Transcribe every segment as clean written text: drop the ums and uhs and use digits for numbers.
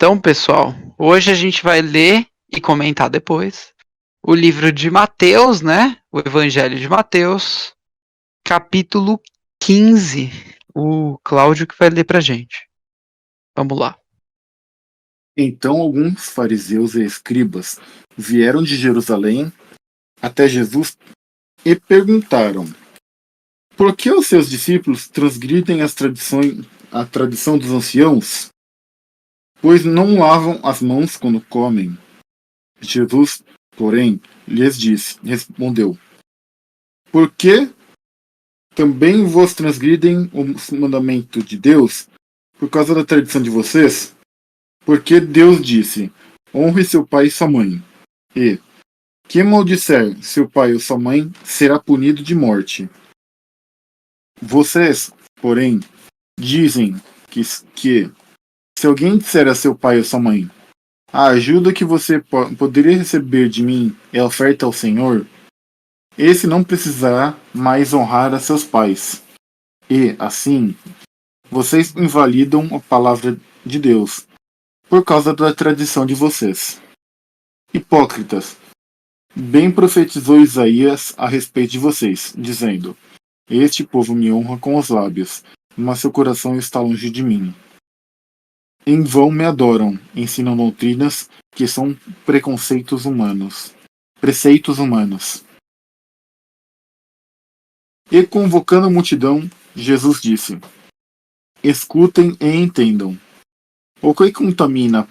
Então, pessoal, hoje a gente vai ler e comentar depois o livro de Mateus, né? O Evangelho de Mateus, capítulo 15. O Cláudio que vai ler pra gente. Vamos lá. Então alguns fariseus e escribas vieram de Jerusalém até Jesus e perguntaram: por que os seus discípulos transgridem a tradição dos anciãos, pois não lavam as mãos quando comem? Jesus, porém, respondeu: por que também vos transgridem o mandamento de Deus por causa da tradição de vocês? Porque Deus disse: honre seu pai e sua mãe. E quem maldisser seu pai ou sua mãe será punido de morte. Vocês, porém, dizem que se alguém disser a seu pai ou sua mãe: a ajuda que você poderia receber de mim é oferta ao Senhor, esse não precisará mais honrar a seus pais. E, assim, vocês invalidam a palavra de Deus por causa da tradição de vocês. Hipócritas, bem profetizou Isaías a respeito de vocês, dizendo: este povo me honra com os lábios, mas seu coração está longe de mim. Em vão me adoram, ensinam doutrinas que são preceitos humanos. E convocando a multidão, Jesus disse: escutem e entendam. O que contamina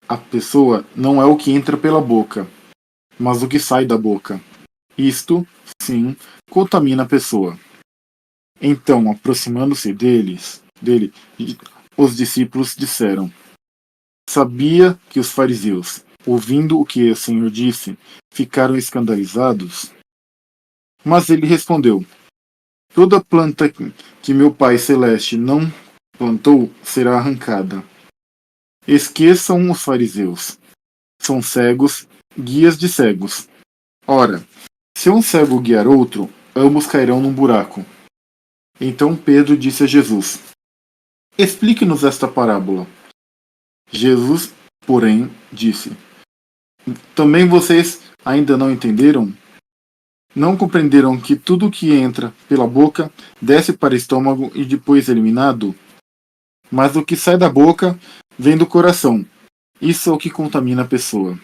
a pessoa não é o que entra pela boca, mas o que sai da boca. Isto, sim, contamina a pessoa. Então, aproximando-se dele, os discípulos disseram: sabia que os fariseus, ouvindo o que o Senhor disse, ficaram escandalizados? Mas ele respondeu: toda planta que meu Pai Celeste não plantou será arrancada. Esqueçam os fariseus. São cegos, guias de cegos. Ora, se um cego guiar outro, ambos cairão num buraco. Então Pedro disse a Jesus: explique-nos esta parábola. Jesus, porém, disse: também vocês ainda não entenderam? Não compreenderam que tudo que entra pela boca desce para o estômago e depois é eliminado? Mas o que sai da boca vem do coração. Isso é o que contamina a pessoa.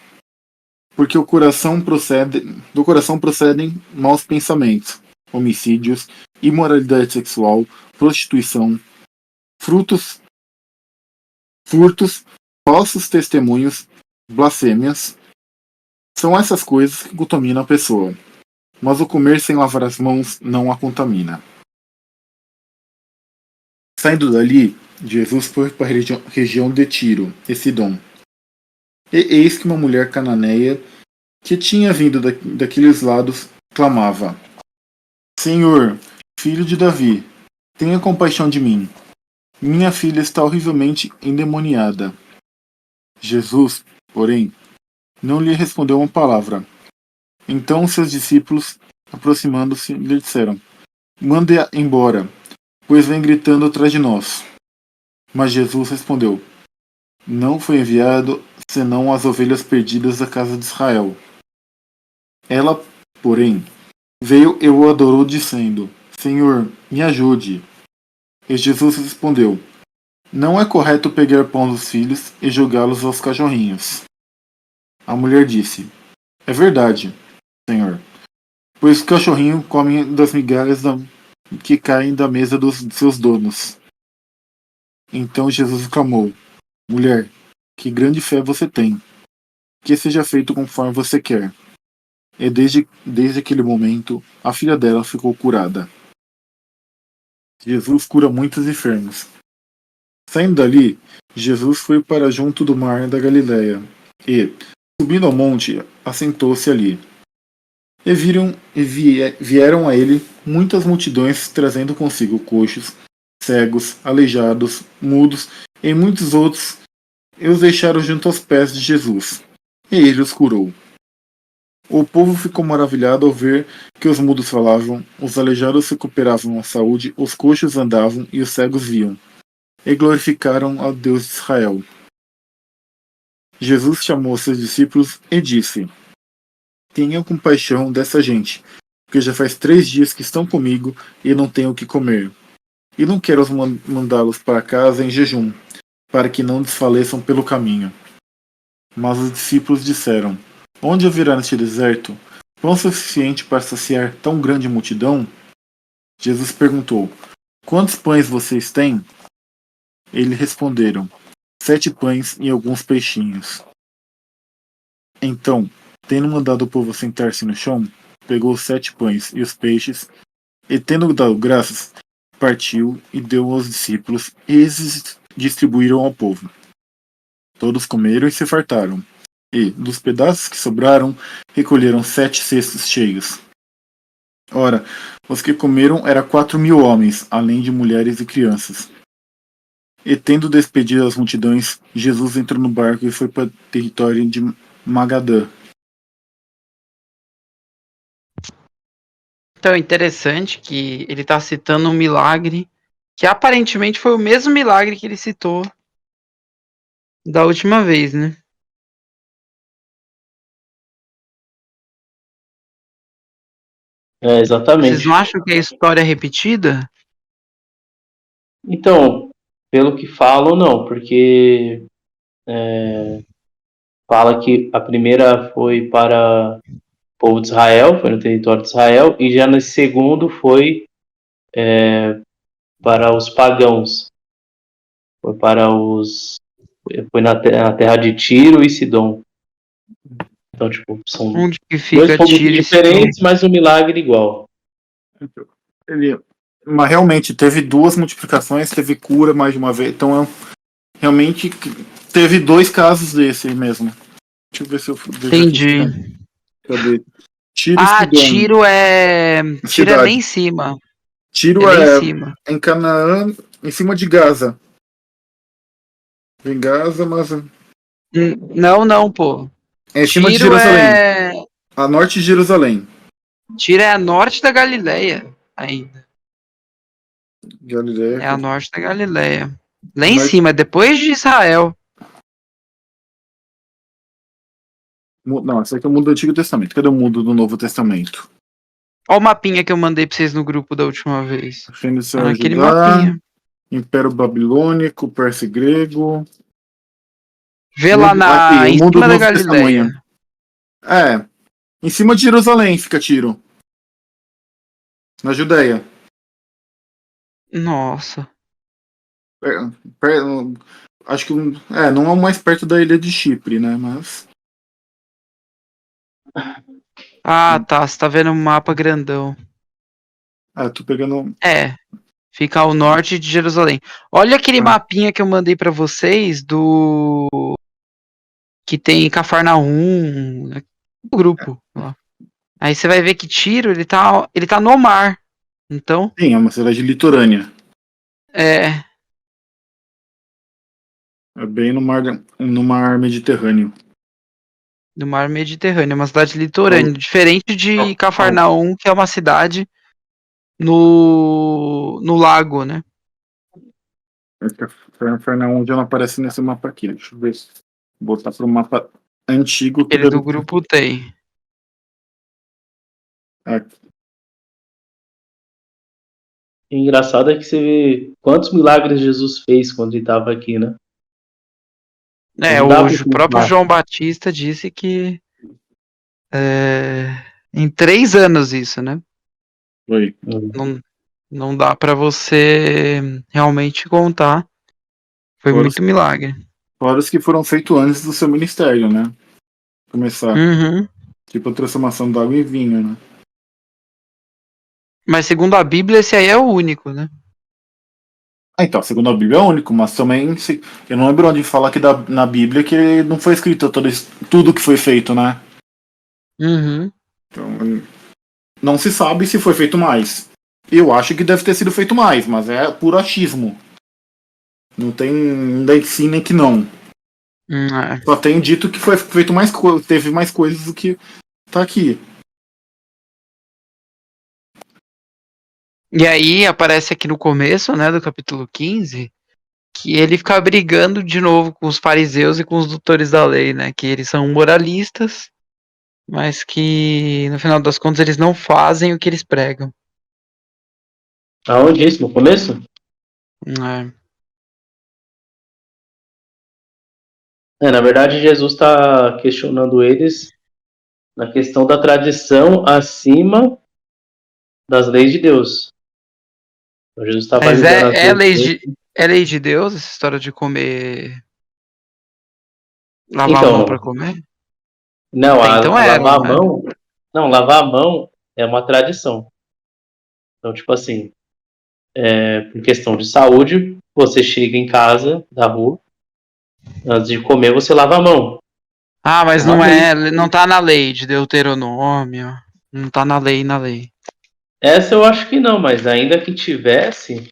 Porque do coração procedem maus pensamentos, homicídios, imoralidade sexual, prostituição, frutos, furtos, falsos testemunhos, blasfêmias. São essas coisas que contaminam a pessoa. Mas o comer sem lavar as mãos não a contamina. Saindo dali, Jesus foi para a região de Tiro e Sidom. E eis que uma mulher cananeia, que tinha vindo daqueles lados, clamava: Senhor, filho de Davi, tenha compaixão de mim. Minha filha está horrivelmente endemoniada. Jesus, porém, não lhe respondeu uma palavra. Então seus discípulos, aproximando-se, lhe disseram: mande-a embora, pois vem gritando atrás de nós. Mas Jesus respondeu: não foi enviado senão as ovelhas perdidas da casa de Israel. Ela, porém, veio e o adorou, dizendo: Senhor, me ajude. E Jesus respondeu: não é correto pegar pão dos filhos e jogá-los aos cachorrinhos. A mulher disse: é verdade, Senhor, pois o cachorrinho come das migalhas que caem da mesa dos seus donos. Então Jesus clamou: mulher, que grande fé você tem! Que seja feito conforme você quer. E desde aquele momento, a filha dela ficou curada. Jesus cura muitos enfermos. Saindo dali, Jesus foi para junto do mar da Galiléia e, subindo ao monte, assentou-se ali. Vieram a ele muitas multidões trazendo consigo coxos, cegos, aleijados, mudos e muitos outros, e os deixaram junto aos pés de Jesus. E ele os curou. O povo ficou maravilhado ao ver que os mudos falavam, os aleijados recuperavam a saúde, os coxos andavam e os cegos viam, e glorificaram ao Deus de Israel. Jesus chamou seus discípulos e disse: Tenham compaixão dessa gente, porque já faz 3 dias que estão comigo e não tenho o que comer. E não quero mandá-los para casa em jejum, para que não desfaleçam pelo caminho. Mas os discípulos disseram: Onde haverá neste deserto pão suficiente para saciar tão grande multidão? Jesus perguntou: Quantos pães vocês têm? Eles responderam: 7 pães e alguns peixinhos. Então, tendo mandado o povo sentar-se no chão, pegou os 7 pães e os peixes, e tendo dado graças, partiu e deu aos discípulos, e esses distribuíram ao povo. Todos comeram e se fartaram, e, dos pedaços que sobraram, recolheram 7 cestos cheios. Ora, os que comeram eram 4.000 homens, além de mulheres e crianças. E tendo despedido as multidões, Jesus entrou no barco e foi para o território de Magadã. Então é interessante que ele está citando um milagre que aparentemente foi o mesmo milagre que ele citou da última vez, né? Vocês não Exatamente. acham que a história é repetida? Então, pelo que falam, não, porque fala que a primeira foi para o povo de Israel, foi no território de Israel, e já no segundo foi para os pagãos, foi para os, foi na terra de Tiro e Sidom. Então, tipo, são Onde que dois fica povos Tiro e Sidom? diferentes, mas um milagre igual. Ele, mas realmente teve 2 multiplicações, teve cura mais de uma vez. Então realmente teve 2 casos desse aí mesmo. Deixa eu ver se eu vejo aqui. Entendi. Cadê? Tiro e Ah, Sidom. Tiro é bem Cidade. em cima. É Tiro bem em é cima. em Canaã, em cima de Gaza. Em Gaza, mas Não, não, pô. é em cima de Tiro Jerusalém. é. A norte de Jerusalém. Tiro é a norte da Galileia ainda. Galileia. É a norte da Galileia. Lá em Mas, cima, depois de Israel. não, esse aqui é o mundo do Antigo Testamento. Cadê o mundo do Novo Testamento? Olha o mapinha que eu mandei pra vocês no grupo da última vez. Fênicia, Aquele Judá, mapinha. Império Babilônico, Pérsia e Grego. Vê lá Aqui, o em mundo do cima da Novo Galileia. Testamento. É, em cima de Jerusalém fica Tiro. Na Judéia. Nossa. Per- per- acho que não é mais perto da ilha de Chipre, né? Mas. Ah, tá. Você tá vendo um mapa grandão. Tô pegando. É, fica ao norte de Jerusalém. Olha aquele Ah, mapinha que eu mandei pra vocês do que tem Cafarnaum, no grupo. Ó. Aí você vai ver que Tiro, ele tá no mar. Então, sim, é uma cidade litorânea. é É bem no mar Mediterrâneo. no mar Mediterrâneo, é uma cidade Ó, litorânea, diferente ó, de ó, Cafarnaum, que é uma cidade no lago, né? Cafarnaum já não aparece nesse mapa aqui. Deixa eu ver. Botar para o mapa antigo que Ele deve. do grupo tem. É, E engraçado é que você vê quantos milagres Jesus fez quando ele estava aqui, né? É, Não dá para o próprio contar. João Batista disse que é, em 3 anos isso, né? foi. Não, não dá pra você realmente contar. Foi Fora os, muito milagre. fora os que foram feitos antes do seu ministério, né? Começar. Uhum. Tipo a transformação da água em vinho, né? Mas segundo a Bíblia, esse aí é o único, né? Então, segundo a Bíblia é único, mas também eu não lembro onde fala que na Bíblia que não foi escrito tudo que foi feito, né? Uhum. Então, não se sabe se foi feito mais. Eu acho que deve ter sido feito mais, mas é puro achismo. Não tem ainda ensina que não. É. Só tem dito que foi feito teve mais coisas do que tá aqui. E aí aparece aqui no começo, né, do capítulo 15, que ele fica brigando de novo com os fariseus e com os doutores da lei, né? Que eles são moralistas, mas que no final das contas eles não fazem o que eles pregam. Aonde isso? No começo? É. Na verdade, Jesus está questionando eles na questão da tradição acima das leis de Deus. Então, Jesus está Mas validando as leis de Deus. é lei de Deus essa história de comer, lavar a mão Então, para comer? não, Até então a era, lavar a não era? mão. Não, lavar a mão é uma tradição. Então, tipo assim, por questão de saúde, você chega em casa da rua, antes de comer, você lava a mão. Ah, É mas uma lei. não tá na lei de Deuteronômio, não tá na lei. Essa eu acho que não, mas ainda que tivesse,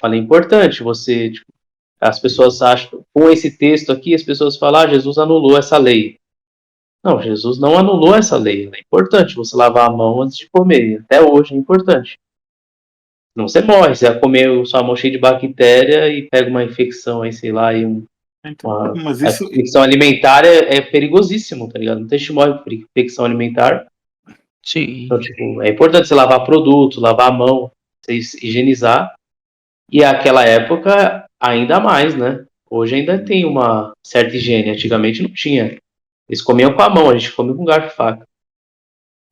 olha, é importante você, tipo, as pessoas acham, com esse texto aqui, as pessoas falam, Jesus anulou essa lei. Não, Jesus não anulou essa lei. É importante você lavar a mão antes de comer. Até hoje é importante. Não você morre, você vai comer sua mão cheia de bactéria e pega uma infecção aí, sei lá, Então, mas a isso, infecção alimentar é perigosíssimo, tá ligado? Não tem gente que morre por infecção alimentar. Sim. Então, tipo, é importante você lavar produto, lavar a mão, você higienizar. E aquela época, ainda mais, né? Hoje ainda tem uma certa higiene. Antigamente não tinha. Eles comiam com a mão, a gente come com garfo e faca.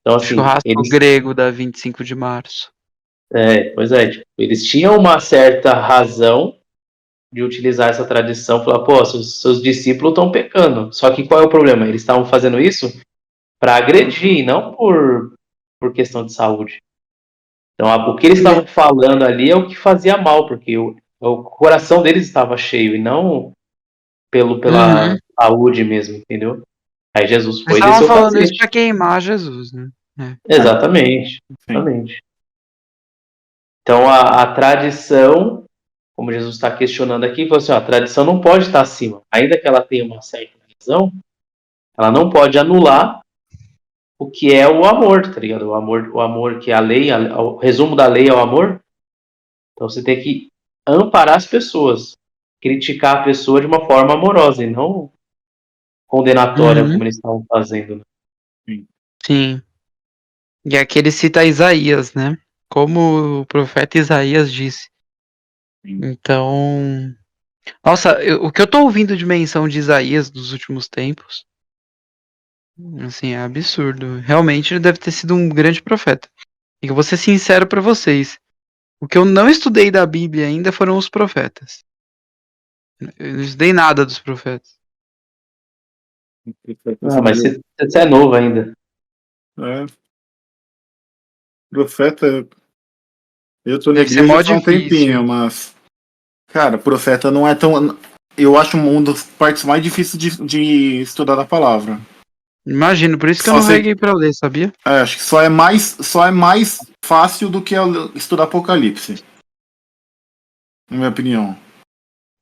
Então, assim, Churrasco eles. grego da 25 de março. Pois é, tipo, eles tinham uma certa razão de utilizar essa tradição, falar, pô, seus discípulos estão pecando. Só que qual é o problema? Eles estavam fazendo isso para agredir, não por questão de saúde. Então, o que eles estavam falando ali é o que fazia mal, porque o coração deles estava cheio e não pela Uhum. saúde mesmo, entendeu? Aí Jesus Eles foi e estavam desceu o falando isso cacete. pra queimar Jesus, né? É. Exatamente, sim. exatamente. Então, a tradição, como Jesus está questionando aqui, falou assim, ó, a tradição não pode estar acima. Ainda que ela tenha uma certa razão, ela não pode anular o que é o amor, tá ligado? O amor que é a lei, o resumo da lei é o amor. Então você tem que amparar as pessoas, criticar a pessoa de uma forma amorosa e não condenatória, Uhum. como eles estavam fazendo. Né? Sim. E aqui ele cita Isaías, né? Como o profeta Isaías disse. Então, nossa, o que eu tô ouvindo de menção de Isaías dos últimos tempos, assim, é absurdo. Realmente ele deve ter sido um grande profeta. E eu vou ser sincero pra vocês. O que eu não estudei da Bíblia ainda foram os profetas. Eu não estudei nada dos profetas. Ah, mas você é novo ainda. É, profeta, eu tô na Deve ser igreja mó faz um difícil. tempinho, mas, cara, profeta não é tão. Eu acho uma das partes mais difíceis de estudar da palavra. Imagino, por isso que eu Só não sei, peguei pra ler, sabia? acho que só é mais fácil do que estudar Apocalipse, na minha opinião.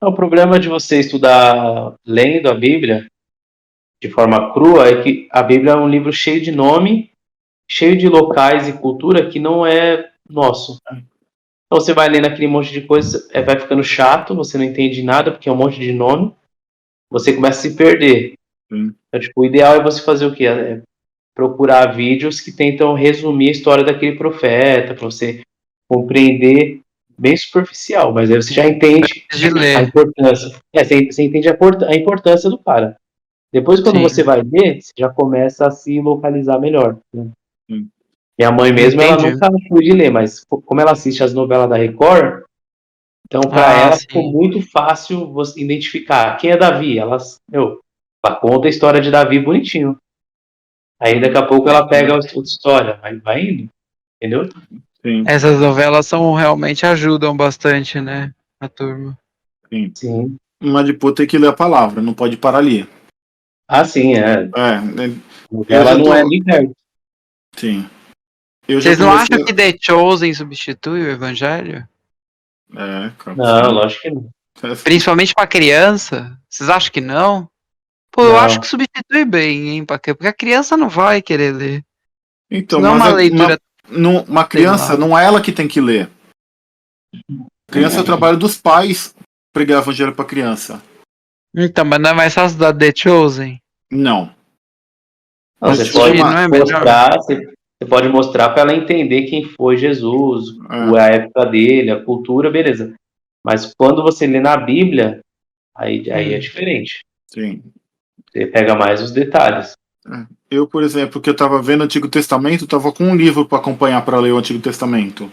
O problema de você estudar lendo a Bíblia de forma crua é que a Bíblia é um livro cheio de nome, cheio de locais e cultura que não é nosso. Então você vai lendo aquele monte de coisa, vai ficando chato, você não entende nada porque é um monte de nome, você começa a se perder. Sim. Então, tipo, o ideal é você fazer o quê? É procurar vídeos que tentam resumir a história daquele profeta, para você compreender bem superficial, mas aí você já entende De a ler, importância. Você entende a importância do cara. Depois, quando você sim. vai ler, você já começa a se localizar melhor. Né? Sim. Minha mãe mesmo, ela Entendi. nunca foi de ler, mas como ela assiste as novelas da Record, então para Ah, ela ficou sim. muito fácil você identificar quem é Davi. Ela conta a história de Davi bonitinho. Aí daqui a pouco ela pega outra história, vai indo, entendeu? Sim. Essas novelas são realmente ajudam bastante, né? A turma. Sim. Sim. Mas depois tem que ler a palavra, não pode parar ali. Ah, sim, é. Eu Ela já não é tô. nem perto. Sim. Eu já Vocês não acham comecei. que The Chosen substitui o Evangelho? É, cara, Não, sim. lógico que não. Principalmente pra criança? Vocês acham que não? Pô, eu acho que Não. substitui bem, hein? Porque a criança não vai querer ler. Então, Isso não é mas uma leitura, uma sei criança lá. não é ela que tem que ler. A criança é o trabalho dos pais pregar evangelho pra criança. Então, mas não é mais fácil da The Chosen? Não. Não, você Existe pode Não é melhor? mostrar, você pode mostrar para ela entender quem foi Jesus, É, a época dele, a cultura, beleza. Mas quando você lê na Bíblia, aí é diferente. sim. Você pega mais os detalhes. É. Eu, por exemplo, que eu tava vendo o Antigo Testamento, tava com um livro para acompanhar para ler o Antigo Testamento.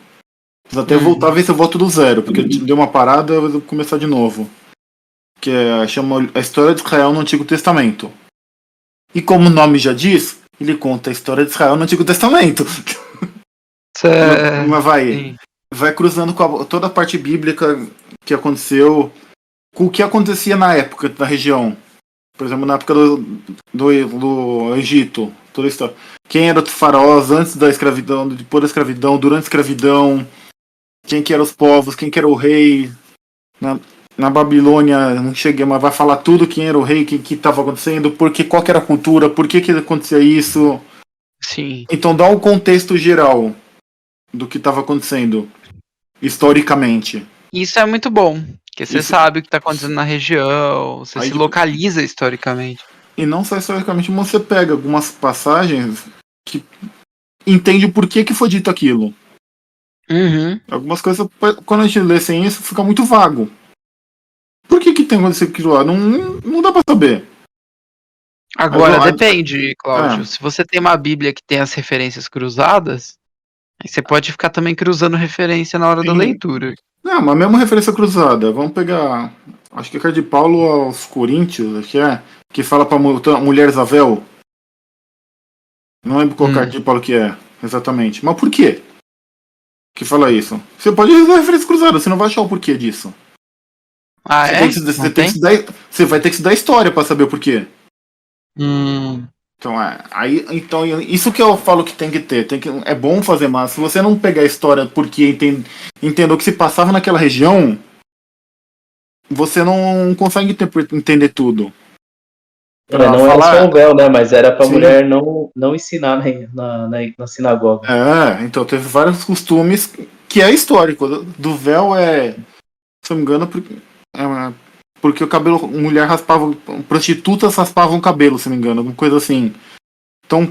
Preciso até voltar a ver se eu volto do zero, porque deu uma parada, eu vou começar de novo. Que chama A História de Israel no Antigo Testamento. E como o nome já diz, ele conta a história de Israel no Antigo Testamento. Mas Sim. vai cruzando com toda a parte bíblica que aconteceu, com o que acontecia na época da região. Por exemplo, na época do Egito, toda a história. Quem eram os faraós antes da escravidão, depois da escravidão, durante a escravidão, quem que eram os povos, quem que era o rei. Na Babilônia, não cheguei, mas vai falar tudo quem era o rei, o que estava acontecendo, qual que era a cultura, por que acontecia isso. Sim. Então dá um contexto geral do que estava acontecendo, historicamente. Isso é muito bom, porque você Isso, sabe o que está acontecendo na região, você aí, se localiza historicamente. e não só historicamente, mas você pega algumas passagens que entende o porquê que foi dito aquilo. Uhum. Algumas coisas, quando a gente lê sem isso, fica muito vago. Por que tem acontecido aquilo lá? Não dá pra saber. Agora, depende, Cláudio. É, Se você tem uma Bíblia que tem as referências cruzadas, aí você pode ficar também cruzando referência na hora da sim. leitura. Não, mas mesmo referência cruzada. Vamos pegar. Acho que é a carta de Paulo aos Coríntios, acho que fala pra mulher Zavel. Não lembro qual carta de Paulo que é, exatamente. Mas por quê que fala isso? Você pode usar referência cruzada, você não vai achar o porquê disso. Ah, Você é? tem que, Não você tem que tem? estudar, você vai ter que estudar história pra saber o porquê. Hum, Então, então isso que eu falo que tem que ter. É bom fazer, mas se você não pegar a história porque entender o que se passava naquela região, você não consegue entender tudo. Pra Não era só falar, o véu, né? Mas era para a sim. mulher não ensinar na sinagoga. Então teve vários costumes que é histórico. Do véu se eu não me engano, porque o cabelo, mulher raspava, prostitutas raspavam o cabelo, se não me engano, alguma coisa assim. Então,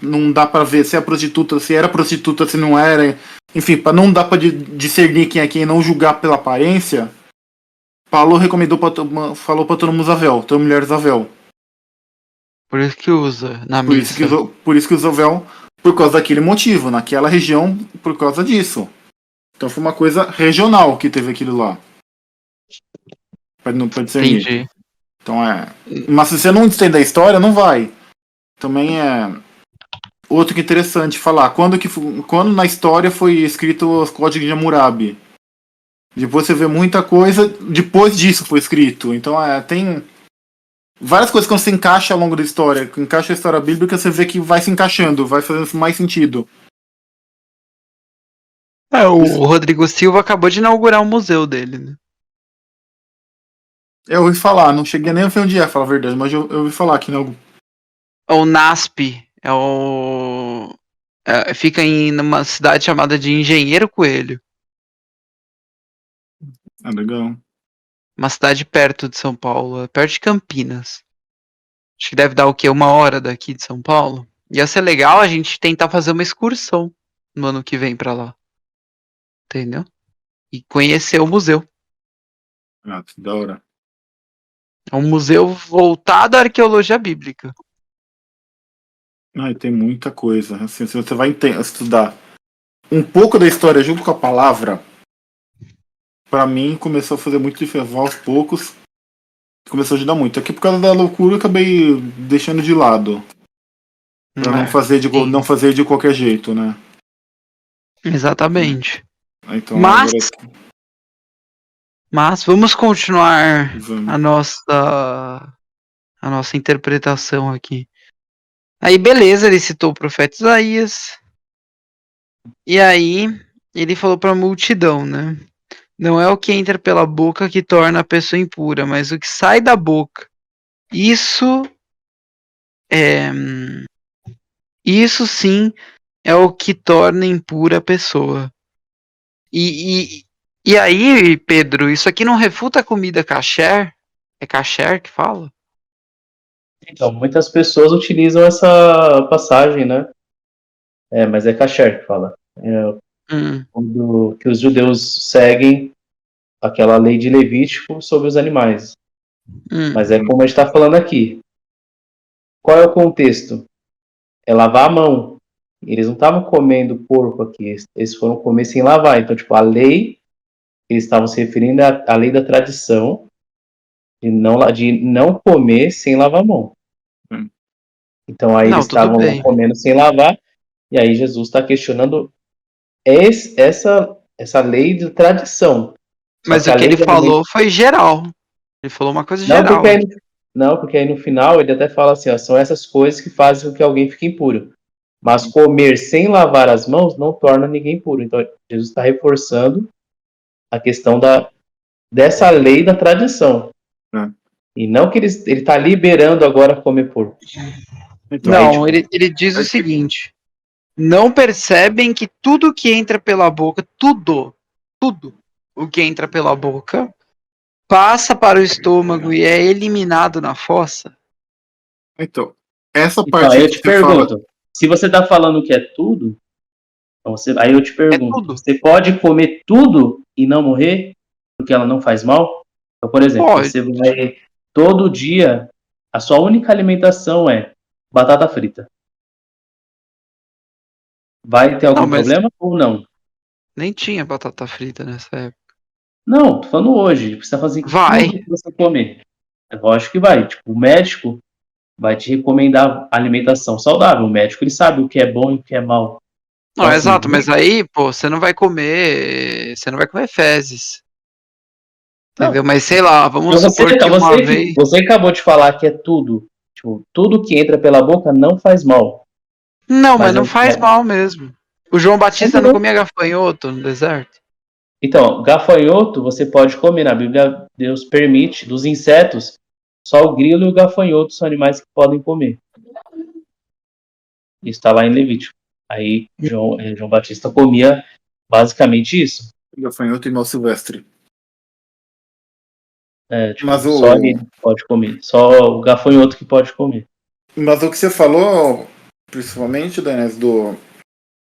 não dar pra ver se é prostituta, se era prostituta, se não era, enfim, pra não dar pra discernir quem é quem e não julgar pela aparência, Paulo falou pra todo mundo usar véu, toda mulher usar véu. por isso que usa na Por isso que missa. usou véu, por causa daquele motivo, naquela região, por causa disso. Então foi uma coisa regional que teve aquilo lá, pra discernir. Entendi. Então Mas se você não entender a história, não vai. Também outro que é interessante falar, quando na história foi escrito os códigos de Hammurabi. Depois você vê muita coisa, depois disso foi escrito. Então tem várias coisas que você encaixa ao longo da história. Que encaixa a história bíblica, você vê que vai se encaixando, vai fazendo mais sentido. O Rodrigo Silva acabou de inaugurar um museu dele, né? Eu ouvi falar, não cheguei nem a ver onde é, falar a verdade, mas eu ouvi falar que não. O NASP fica em uma cidade chamada de Engenheiro Coelho, Ah, legal. uma cidade perto de São Paulo, perto de Campinas. Acho que deve dar o quê? 1 hora daqui de São Paulo. Ia ser legal a gente tentar fazer uma excursão no ano que vem pra lá, entendeu? E conhecer o museu. Ah, que da hora. É um museu voltado à arqueologia bíblica. Ah, e tem muita coisa. Assim, se você vai estudar um pouco da história junto com a palavra, pra mim começou a fazer muito diferença aos poucos. Começou a ajudar muito. Aqui por causa da loucura eu acabei deixando de lado. Pra não fazer Sim, não fazer de qualquer jeito, né? exatamente. Então Mas, agora mas vamos continuar vamos. a nossa interpretação aqui. Aí, beleza, ele citou o profeta Isaías. E aí, ele falou para a multidão, né? Não é o que entra pela boca que torna a pessoa impura, mas o que sai da boca. Isso é. Isso sim é o que torna impura a pessoa. E, E aí, Pedro, isso aqui não refuta a comida kasher? É kasher que fala? Então, muitas pessoas utilizam essa passagem, né? Mas é kasher que fala. Que os judeus seguem aquela lei de Levítico sobre os animais. Mas é como a gente está falando aqui. Qual é o contexto? É lavar a mão. Eles não estavam comendo porco aqui, eles foram comer sem lavar. Então, tipo, a lei, eles estavam se referindo à lei da tradição de não comer sem lavar a mão. Então, aí Não, eles tudo estavam lá bem. comendo sem lavar, e aí Jesus está questionando essa lei de tradição. Só Mas que o a que lei ele de alimentação. falou foi geral. Ele falou uma coisa Não, geral aqui. porque aí no final ele até fala assim, ó, são essas coisas que fazem com que alguém fique impuro. Mas comer sem lavar as mãos não torna ninguém puro. Então, Jesus está reforçando a questão dessa lei da tradição. E não que ele está liberando agora comer porco. Então, Aí, Não, tipo, ele diz o seguinte: não percebem que tudo que entra pela boca, tudo o que entra pela boca, passa para o estômago e é eliminado na fossa? então, essa então, parte aí aí eu que te você fala, pergunto, se você está falando que é tudo, então aí eu te É pergunto, tudo. você pode comer tudo e não morrer porque ela não faz mal? Então, por exemplo, Pode. você vai todo dia, a sua única alimentação é batata frita. Vai ter Não, algum mas problema ou não? nem tinha batata frita nessa época. Não, tô falando hoje. Você está fazendo Vai. tudo que você comer. É lógico que vai. Tipo, o médico vai te recomendar alimentação saudável. O médico ele sabe o que é bom e o que é mal. Então, Não, assim, exato, mas aí, pô, você não vai comer. Você não vai comer fezes. Entendeu? não. Mas sei lá, vamos Então supor que uma vez. você acabou de falar que é tudo. Tipo, tudo que entra pela boca não faz mal. Não, mas Mas não faz mal mesmo. O João Batista não comia gafanhoto no deserto? então, gafanhoto você pode comer. Na Bíblia, Deus permite, dos insetos, só o grilo e o gafanhoto são animais que podem comer. Isso está lá em Levítico. Aí João Batista comia basicamente isso. gafanhoto e mal silvestre. Tipo, Mas só o, ele pode comer. Só o gafanhoto que pode comer. mas o que você falou, principalmente, Danés,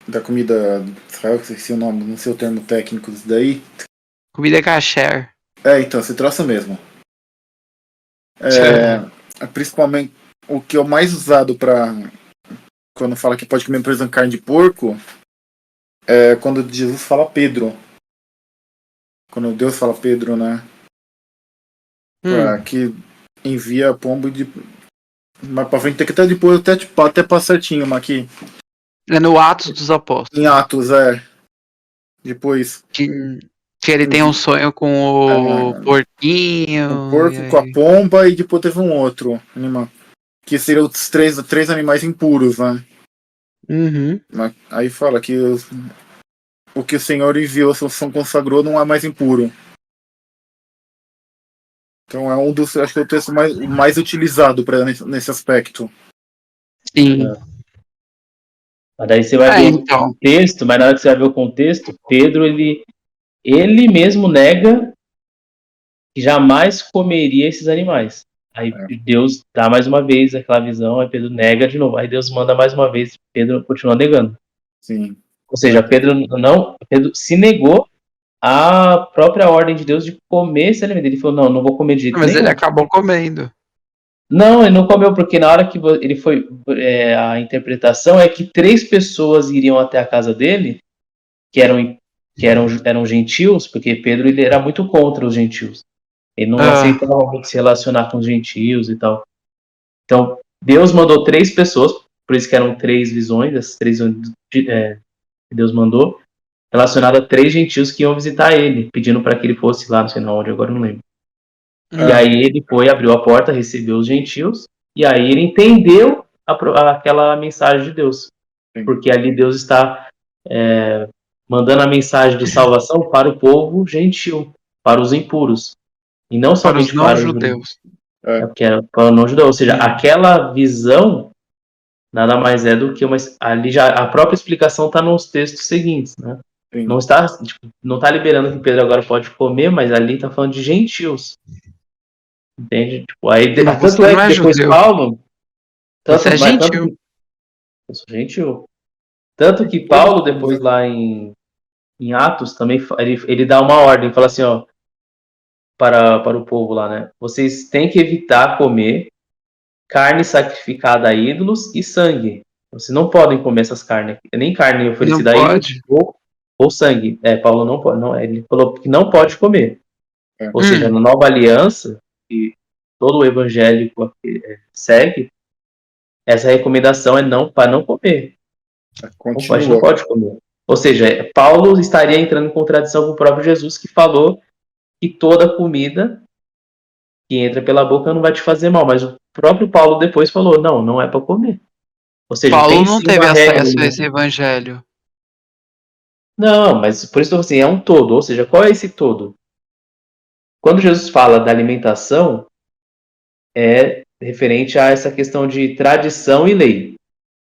da comida de Israel, que eu esqueci o nome, não sei o termo técnico disso daí. Comida kasher. Então, se troça mesmo. Principalmente, o que é o mais usado para quando fala que pode comer, por exemplo, carne de porco, é quando Jesus fala Pedro. Quando Deus fala Pedro, né? Que envia pombo de. Mas pra frente tem que até depois, até passar certinho, mas aqui. É no Atos dos Em Apóstolos. Atos, Depois. Que ele tem um sonho com o O porquinho. E porco com a aí... pomba e depois teve um outro animal. Que seriam os três animais impuros, né? Uhum. Aí fala que o que o Senhor enviou, são consagrou, não é mais impuro. Então é um dos, acho que é o texto mais utilizado nesse aspecto. Sim. Mas daí você vai ver o Então. contexto, mas na hora que você vai ver o contexto, Pedro, ele mesmo nega que jamais comeria esses animais. Aí Deus dá mais uma vez aquela visão, aí Pedro nega de novo. Aí Deus manda mais uma vez, Pedro continua negando. Sim. Ou seja, Pedro se negou à própria ordem de Deus de comer esse alimento. Ele falou, não vou comer de jeito Mas ele nenhum. acabou comendo. Não, ele não comeu, porque na hora que ele foi. A interpretação é que 3 pessoas iriam até a casa dele, que eram gentios, porque Pedro ele era muito contra os gentios. Ele não aceitava muito se relacionar com os gentios e tal. Então, Deus mandou 3 pessoas, por isso que eram 3 visões, essas 3 visões que Deus mandou, relacionadas a 3 gentios que iam visitar ele, pedindo para que ele fosse lá, não sei onde, agora eu não lembro. E aí ele foi, abriu a porta, recebeu os gentios, e aí ele entendeu aquela mensagem de Deus. Sim. Porque ali Deus está mandando a mensagem de salvação para o povo gentil, para os impuros. E não Para os somente para os judeus. não-judeus. Porque era para o não-judeu. Ou seja, aquela visão nada mais é do que ali já a própria explicação está nos textos seguintes, né? Sim. Não está liberando que Pedro agora pode comer, mas ali está falando de gentios. Entende? Tipo, aí, Mas tanto você é não que é depois judeu, Paulo. você é Tanto gentil. que, eu sou gentil. Tanto que Todos Paulo, somos, depois né? lá em Atos, também ele dá uma ordem, fala assim, ó, para o povo lá, né? Vocês têm que evitar comer carne sacrificada a ídolos e sangue. Vocês não podem comer essas carnes, nem carne Não oferecida a ídolos pode? ou sangue. Paulo não pode, não, ele falou que não pode comer. É. Ou seja, na Nova Aliança, que todo o evangélico segue, essa recomendação é não para não comer. A gente não Continua. pode comer. Ou seja, Paulo estaria entrando em contradição com o próprio Jesus, que falou que toda comida que entra pela boca não vai te fazer mal. Mas o próprio Paulo depois falou, não, não é para comer. Ou seja, Paulo tem não sim teve uma regra acesso a ali. esse evangelho. Não, mas por isso assim, é um todo. Ou seja, qual é esse todo? Quando Jesus fala da alimentação, é referente a essa questão de tradição e lei.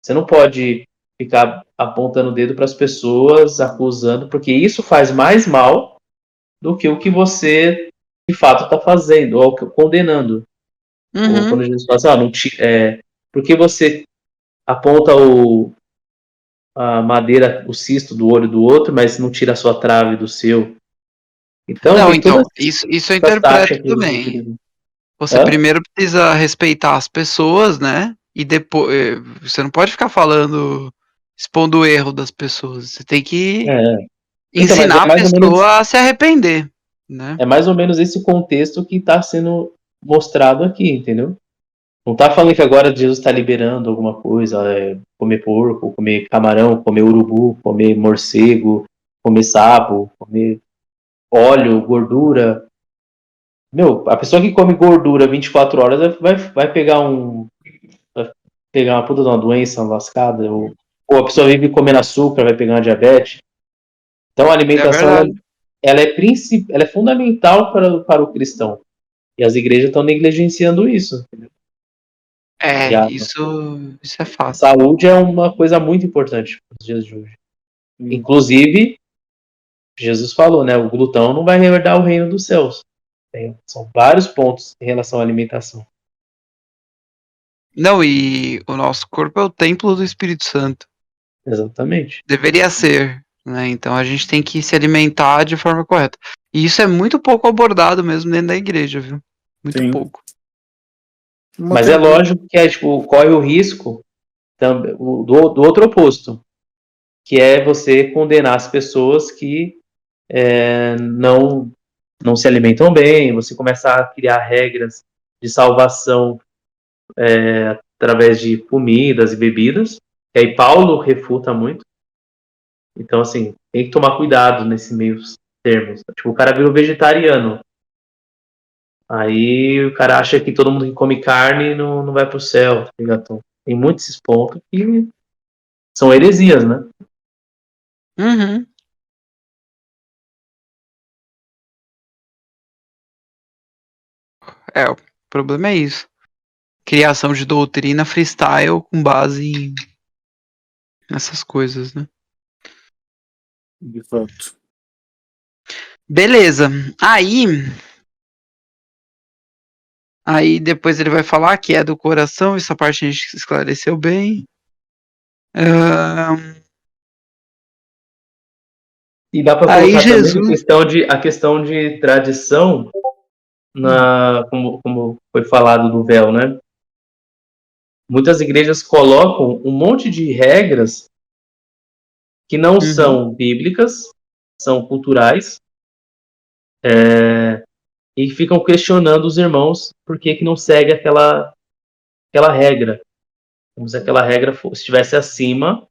Você não pode ficar apontando o dedo para as pessoas, acusando, porque isso faz mais mal do que o que você de fato está fazendo, ou condenando. Ou Uhum. quando Jesus fala assim, porque você aponta a madeira, o cisto do olho do outro, mas não tira a sua trave do seu. Então Não, tem então, todas isso eu essas interpreto táticas que Jesus também. utiliza. Você Hã? primeiro precisa respeitar as pessoas, né? E depois, você não pode ficar falando, expondo o erro das pessoas. Você tem que É. Então, mas ensinar a pessoa a se arrepender, né? é mais ou menos esse contexto que está sendo mostrado aqui, entendeu? Não está falando que agora Jesus está liberando alguma coisa, comer porco, comer camarão, comer urubu, comer morcego, comer sapo, comer óleo, gordura. Meu, a pessoa que come gordura 24 horas vai pegar vai pegar uma puta de uma doença lascada, ou a pessoa vive comendo açúcar, vai pegar uma diabetes. Então a É alimentação verdade. ela é fundamental para o cristão. E as igrejas estão negligenciando isso. E É, a isso é fato. saúde é uma coisa muito importante nos dias de hoje. Sim. Inclusive, Jesus falou, né? O glutão não vai herdar o reino dos céus. São vários pontos em relação à alimentação. Não, e o nosso corpo é o templo do Espírito Santo. Exatamente. Deveria ser, né? Então a gente tem que se alimentar de forma correta. E isso é muito pouco abordado mesmo dentro da igreja, viu? Muito Sim. pouco. Uma Mas é pergunta. lógico que corre o risco do outro oposto, que é você condenar as pessoas que não se alimentam bem, você começar a criar regras de salvação através de comidas e bebidas, que aí Paulo refuta muito. Então, assim, tem que tomar cuidado nesse meio termos. Tipo, o cara virou vegetariano. Aí o cara acha que todo mundo que come carne não vai pro céu, tá ligado? Então, tem muitos esses pontos que são heresias, né? Uhum. O problema é isso. Criação de doutrina freestyle com base nessas coisas, né? De fato. Beleza. Aí depois ele vai falar que é do coração, essa parte a gente esclareceu bem. E dá para Aí colocar também Jesus. a questão de tradição, como foi falado do véu, né? Muitas igrejas colocam um monte de regras que não Uhum. são bíblicas, são culturais, e ficam questionando os irmãos por que não segue aquela regra. Como se aquela regra estivesse acima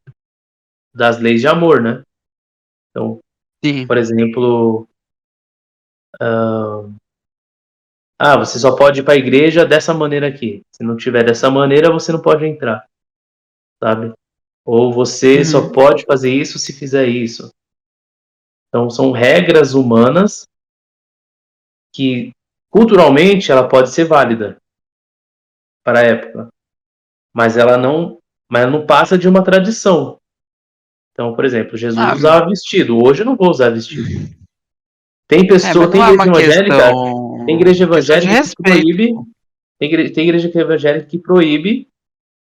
das leis de amor, né? Então, Sim. por exemplo, você só pode ir para a igreja dessa maneira aqui. Se não tiver dessa maneira, você não pode entrar, sabe? Ou você só Uhum. pode fazer isso se fizer isso. Então, são regras humanas que, culturalmente, ela pode ser válida para a época, mas ela não passa de uma tradição. Então, por exemplo, Jesus Ah, usava vestido. Hoje eu não vou usar vestido. Tem mas pessoa, tem não é igreja uma evangélica, tem igreja questão de evangélica que respeito. proíbe, tem igreja que é evangélica que proíbe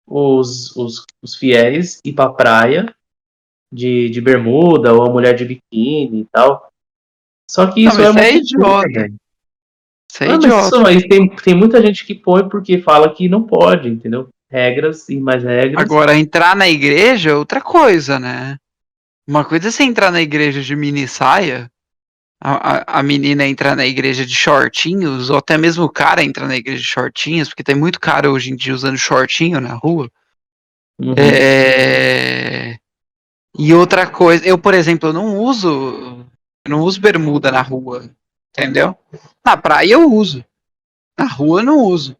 os fiéis ir pra praia de bermuda ou a mulher de biquíni e tal. Só que Não, isso mas é isso uma é cultura, idiota. velho. Isso é Ah, mas idiota. isso aí tem muita gente que põe porque fala que não pode, entendeu? Regras e mais regras. Agora, entrar na igreja é outra coisa, né? Uma coisa é você entrar na igreja de mini saia, a menina entrar na igreja de shortinhos, ou até mesmo o cara entrar na igreja de shortinhos, porque tem muito cara hoje em dia usando shortinho na rua. Uhum. É... E outra coisa, eu, por exemplo, eu não uso bermuda na rua, entendeu? Na praia eu uso, na rua eu não uso.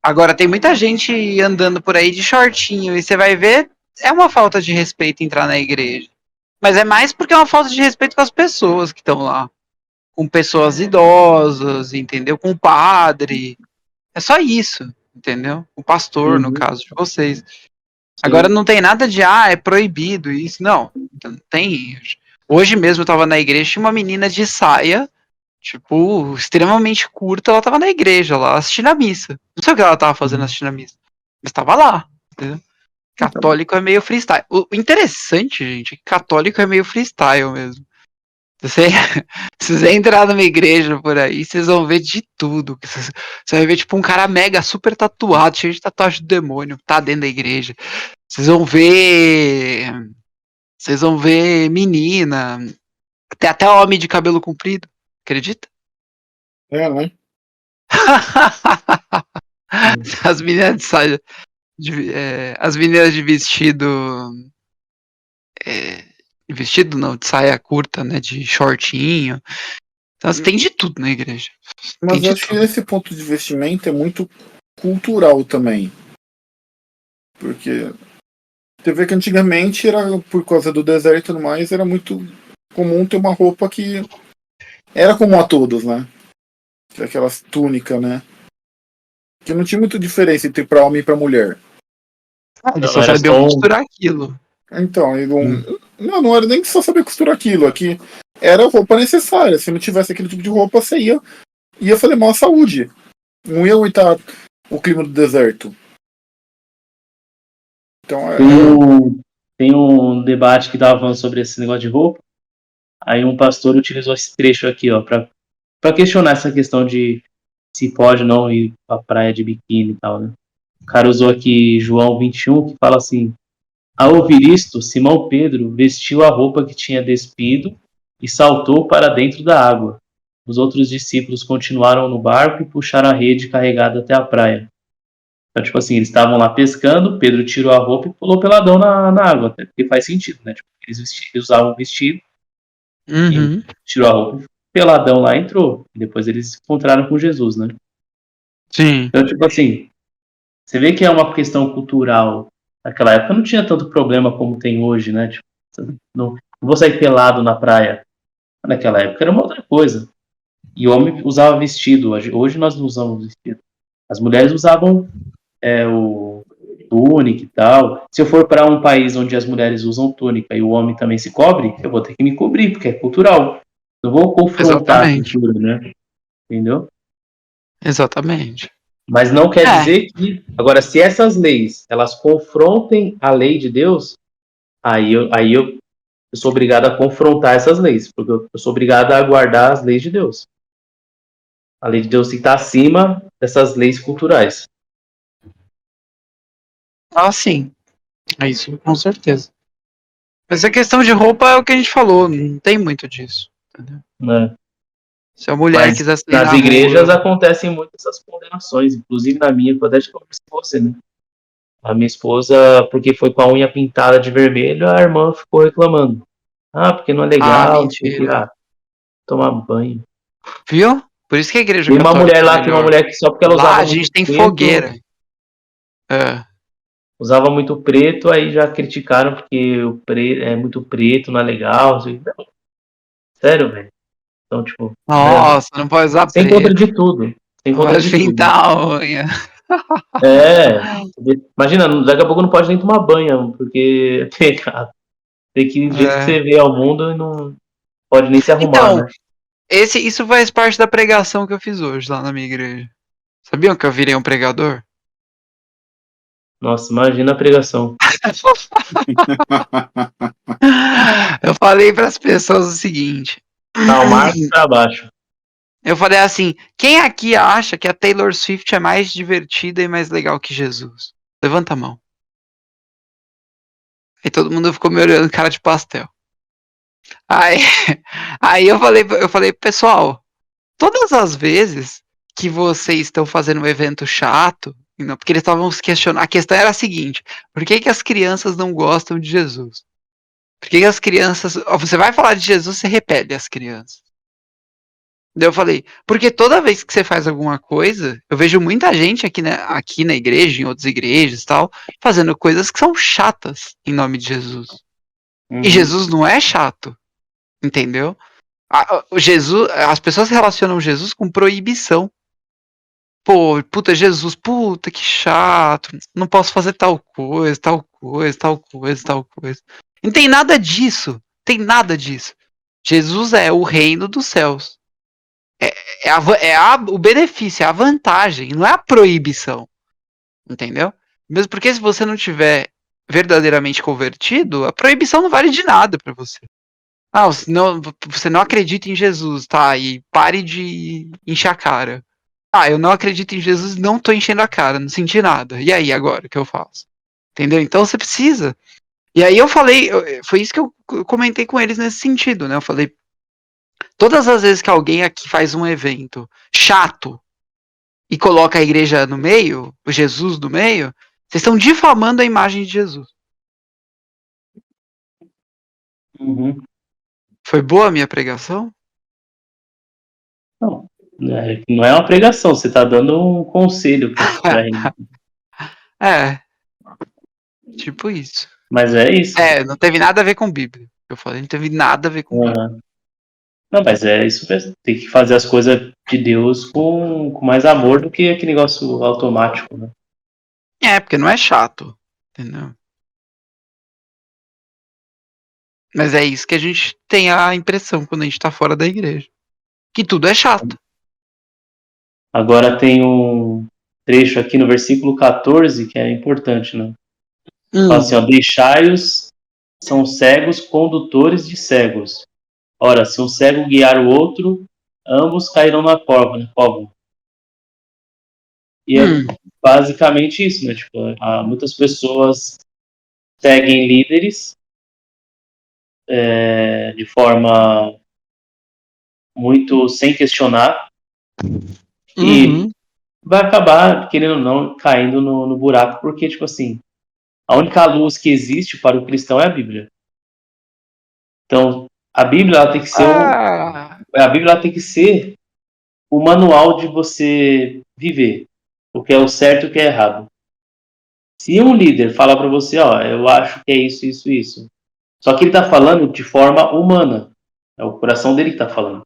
Agora, tem muita gente andando por aí de shortinho, e você vai ver, é uma falta de respeito entrar na igreja. Mas é mais porque é uma falta de respeito com as pessoas que estão lá. Com pessoas idosas, entendeu? Com o padre. É só isso, entendeu? O pastor, no Uhum. caso de vocês. Agora Sim. não tem nada de, é proibido isso. Não, tem. Hoje mesmo eu tava na igreja, tinha uma menina de saia, tipo, extremamente curta, ela tava na igreja lá, assistindo a missa. Não sei o que ela tava fazendo Uhum. assistindo a missa, mas tava lá, entendeu? Então, Católico é meio freestyle. O interessante, gente, é que católico é meio freestyle mesmo. Você, se você entrar numa igreja por aí, vocês vão ver de tudo. Você vai ver, tipo, um cara mega super tatuado, cheio de tatuagem do demônio, tá dentro da igreja. Vocês vão ver. Vocês vão ver menina. Tem até homem de cabelo comprido. Acredita? né? Uhum. As meninas de saia. As meninas de vestido. é, vestido não, de saia curta, né? De shortinho. Então, tem de tudo na igreja. Tem Mas eu de acho que tudo. esse ponto de vestimento é muito cultural também. Porque você vê que antigamente era, por causa do deserto e tudo mais, era muito comum ter uma roupa que era comum a todos, né? Que é aquelas túnicas, né? Que não tinha muita diferença entre para homem e para mulher. Eles Não, só era sabiam só um. costurar aquilo. Então, eu Hum. não era nem só saber costurar aquilo. Aqui era roupa necessária. Se não tivesse aquele tipo de roupa, você ia fazer mal à saúde. Não ia aguentar o clima do deserto. Então, Tem tem um debate que estava falando sobre esse negócio de roupa. Aí um pastor utilizou esse trecho aqui, ó, para questionar essa questão de se pode ou não ir pra praia de biquíni e tal, né? O cara usou aqui João 21, que fala assim: ao ouvir isto, Simão Pedro vestiu a roupa que tinha despido e saltou para dentro da água. Os outros discípulos continuaram no barco e puxaram a rede carregada até a praia. Então, tipo assim, eles estavam lá pescando, Pedro tirou a roupa e pulou peladão na água, até porque faz sentido, né? Tipo, eles usavam um vestido e Uhum. tirou a roupa, peladão lá entrou. E depois eles se encontraram com Jesus, né? Sim. Então, tipo assim, você vê que é uma questão cultural. Naquela época não tinha tanto problema como tem hoje, né? Tipo, não vou sair pelado na praia. Naquela época era uma outra coisa. E o homem usava vestido. Hoje nós não usamos vestido. As mulheres usavam o túnica e tal. Se eu for para um país onde as mulheres usam túnica e o homem também se cobre, eu vou ter que me cobrir, porque é cultural. Não vou confrontar a Exatamente. cultura, né? Entendeu? Exatamente. Mas não quer É. dizer que. Agora, se essas leis elas confrontem a lei de Deus, aí eu sou obrigado a confrontar essas leis, porque eu sou obrigado a guardar as leis de Deus. A lei de Deus está acima dessas leis culturais. Sim. É isso, com certeza. Mas a questão de roupa é o que a gente falou, não tem muito disso. Entendeu? Né? Se a mulher Mas quiser sair nas na igrejas rua. acontecem muitas essas condenações, inclusive na minha, quando eu até conversei com você, né? A minha esposa, porque foi com a unha pintada de vermelho, a irmã ficou reclamando. Ah, porque não é legal, não sei o que. Mentira. Ah, tomar banho. Viu? Por isso que a igreja Tem uma católica mulher é lá, tem uma melhor. mulher que só porque ela Lá usava a muito gente tem preto, fogueira. É. aí já criticaram porque é muito preto, não é legal. Assim. Não, sério, velho. Então, tipo, né? Nossa, não pode usar Sem contra preto. de tudo. Sem Não contra pode de tudo. pintar a unha. É. Imagina, daqui a pouco não pode nem tomar banho, porque é pecado. Tem que, do jeito que É. você vê ao mundo, e não pode nem se arrumar, Então, né? isso faz parte da pregação que eu fiz hoje lá na minha igreja. Sabiam que eu virei um pregador? Nossa, imagina a pregação. Eu falei para as pessoas o seguinte. Karl Marx pra baixo. Eu falei assim: quem aqui acha que a Taylor Swift é mais divertida e mais legal que Jesus? Levanta a mão. Aí todo mundo ficou me olhando cara de pastel. Aí, aí eu falei, pessoal, todas as vezes que vocês estão fazendo um evento chato, não, porque eles estavam se questionando, a questão era a seguinte: por que as crianças não gostam de Jesus? Por que as crianças, você vai falar de Jesus, você repele as crianças. Daí eu falei, porque toda vez que você faz alguma coisa, eu vejo muita gente aqui, né, aqui na igreja, em outras igrejas e tal, fazendo coisas que são chatas em nome de Jesus. E Uhum. Jesus não é chato, entendeu? Jesus, as pessoas relacionam Jesus com proibição. Pô, puta, Jesus, puta, que chato. Não posso fazer tal coisa, tal coisa, tal coisa, tal coisa. Não tem nada disso. Tem nada disso. Jesus é o reino dos céus. O benefício, é a vantagem, não é a proibição. Entendeu? Mesmo porque se você não tiver verdadeiramente convertido, a proibição não vale de nada pra você. Ah, você não acredita em Jesus, tá? E pare de encher a cara. Ah, eu não acredito em Jesus, não tô enchendo a cara, não senti nada. E aí, agora, o que eu faço? Entendeu? Então você precisa. E aí eu falei, foi isso que eu comentei com eles nesse sentido, né? Eu falei, todas as vezes que alguém aqui faz um evento chato e coloca a igreja no meio, o Jesus no meio, vocês estão difamando a imagem de Jesus. Uhum. Foi boa a minha pregação? Não, não é uma pregação, você tá dando um conselho pra ele. É, tipo isso. Mas é isso. É, não teve nada a ver com Bíblia. Eu falei, não teve nada a ver com Bíblia. Uhum. Não, mas é isso mesmo. Tem que fazer as coisas de Deus com mais amor do que aquele negócio automático, né? É, porque não é chato, entendeu? Mas é isso que a gente tem a impressão quando a gente tá fora da igreja. Que tudo é chato. Agora tem um trecho aqui no versículo 14 que é importante, né? Fala assim, ó, deixai-os, são cegos condutores de cegos. Ora, se um cego guiar o outro, ambos cairão na cova, né? E é basicamente isso, né? Tipo, muitas pessoas seguem líderes de forma muito sem questionar e Uhum. vai acabar, querendo ou não, caindo no buraco, porque, tipo assim, a única luz que existe para o cristão é a Bíblia. Então, a Bíblia ela tem que ser Ah, a Bíblia ela tem que ser o manual de você viver, o que é o certo e o que é errado. Se um líder falar para você, ó, eu acho que é isso, isso, isso, só que ele está falando de forma humana, é o coração dele que está falando.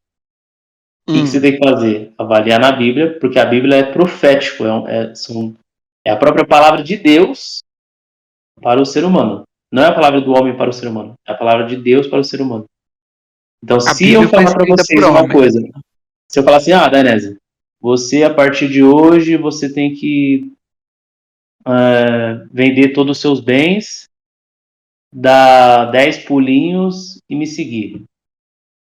O que você tem que fazer? Avaliar na Bíblia, porque a Bíblia é profético, é a própria palavra de Deus para o ser humano. Não é a palavra do homem para o ser humano, é a palavra de Deus para o ser humano. Então, a se eu Bíblia foi falar para escrita por vocês uma homem. coisa, se eu falar assim, Dainese, você a partir de hoje você tem que vender todos os seus bens, dar 10 pulinhos e me seguir.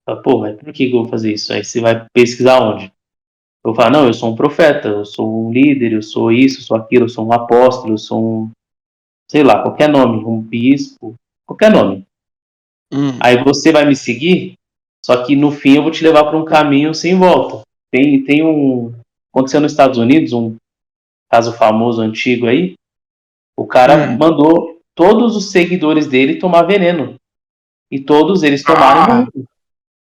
Fala, pô, mas por que eu vou fazer isso? Aí você vai pesquisar onde? Eu vou falar, não, eu sou um profeta, eu sou um líder, eu sou isso, eu sou aquilo, eu sou um apóstolo, eu sou um, sei lá, qualquer nome, um bispo, qualquer nome. Aí você vai me seguir, só que no fim eu vou te levar para um caminho sem volta. Aconteceu nos Estados Unidos, um caso famoso, antigo aí, o cara mandou todos os seguidores dele tomar veneno. E todos eles tomaram e Ah, morreram.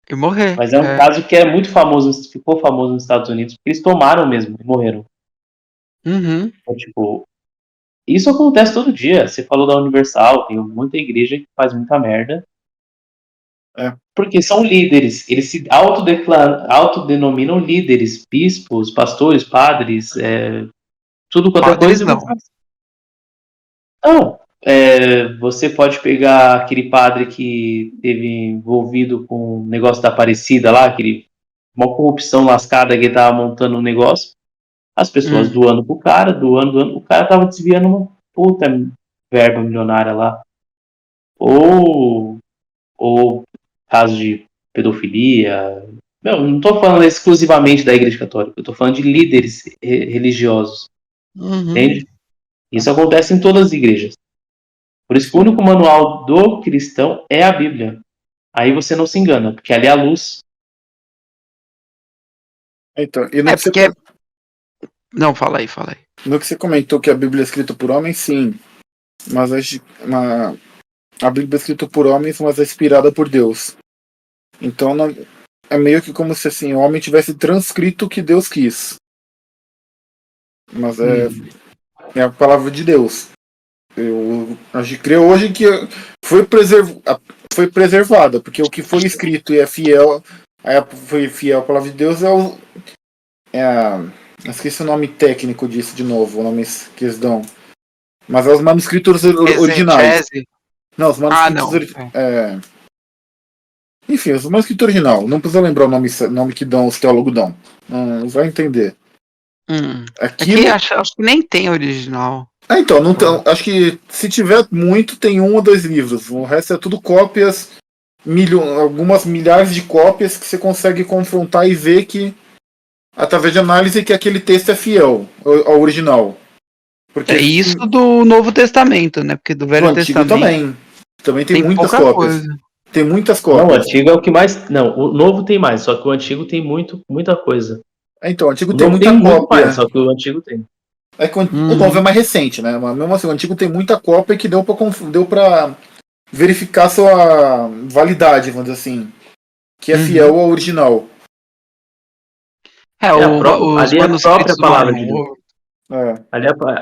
e morrer. Mas é um caso que é muito famoso, ficou famoso nos Estados Unidos, porque eles tomaram mesmo e morreram. Uhum. Então, tipo, isso acontece todo dia. Você falou da Universal, tem muita igreja que faz muita merda. Porque são líderes. Eles se autodenominam líderes, bispos, pastores, padres, tudo quanto é Padres coisa. não. Não, Você pode pegar aquele padre que teve envolvido com o negócio da Aparecida lá, uma corrupção lascada que ele tava montando um negócio, as pessoas doando pro cara, doando, o cara tava desviando uma puta verba milionária lá. Ou caso de pedofilia. Não tô falando exclusivamente da Igreja Católica, eu tô falando de líderes religiosos, entende? Isso acontece em todas as igrejas. Por isso que o único manual do cristão é a Bíblia. Aí você não se engana, porque ali é a luz. Então, e no que porque... Não, fala aí. no que você comentou que a Bíblia é escrita por homens, sim. Mas a Bíblia é escrita por homens, mas é inspirada por Deus. Então é meio que como se assim, o homem tivesse transcrito o que Deus quis. Mas é a palavra de Deus. A gente crê hoje que foi preservada, porque o que foi escrito e é fiel, foi fiel à palavra de Deus esqueci o nome técnico disso de novo, o nome que eles dão. Mas é os manuscritos originais. Exegese? Não, os manuscritos Enfim, os manuscritos original. Não precisa lembrar o nome que dão, os teólogos dão. Não vai entender. Aqui acho que nem tem original. Então, não tem, acho que se tiver muito, tem 1 ou 2 livros. O resto é tudo cópias, algumas milhares de cópias que você consegue confrontar e ver que, através de análise, que aquele texto é fiel ao original. Porque, isso do Novo Testamento, né? Porque do Velho Testamento também tem muitas cópias. Coisa. Tem muitas cópias. Não, o antigo é o que mais. Não, o novo tem mais, só que o antigo tem muita coisa. Então, o antigo tem muita cópia. Mais, só que o antigo tem. É que o novo é mais recente, né? Mas mesmo assim, o antigo tem muita cópia que deu pra verificar sua validade, vamos dizer assim. Que é fiel ao original. Ali é a própria palavra de Deus.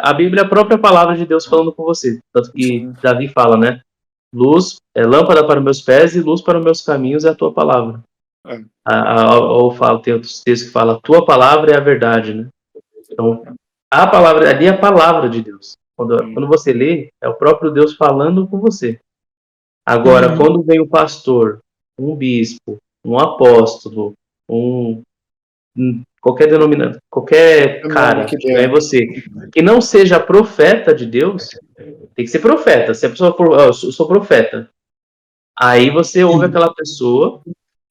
A Bíblia é a própria palavra de Deus falando com você. Tanto que Davi fala, né? Luz é lâmpada para os meus pés e luz para os meus caminhos é a tua palavra. Tem outros textos que falam, a tua palavra é a verdade, né? Então, a palavra ali é a palavra de Deus. Quando você lê, é o próprio Deus falando com você. Agora, quando vem um pastor, um bispo, um apóstolo, qualquer denominação, qualquer cara que vem você, que não seja profeta de Deus, tem que ser profeta. Se a pessoa for, eu sou profeta, aí você ouve aquela pessoa,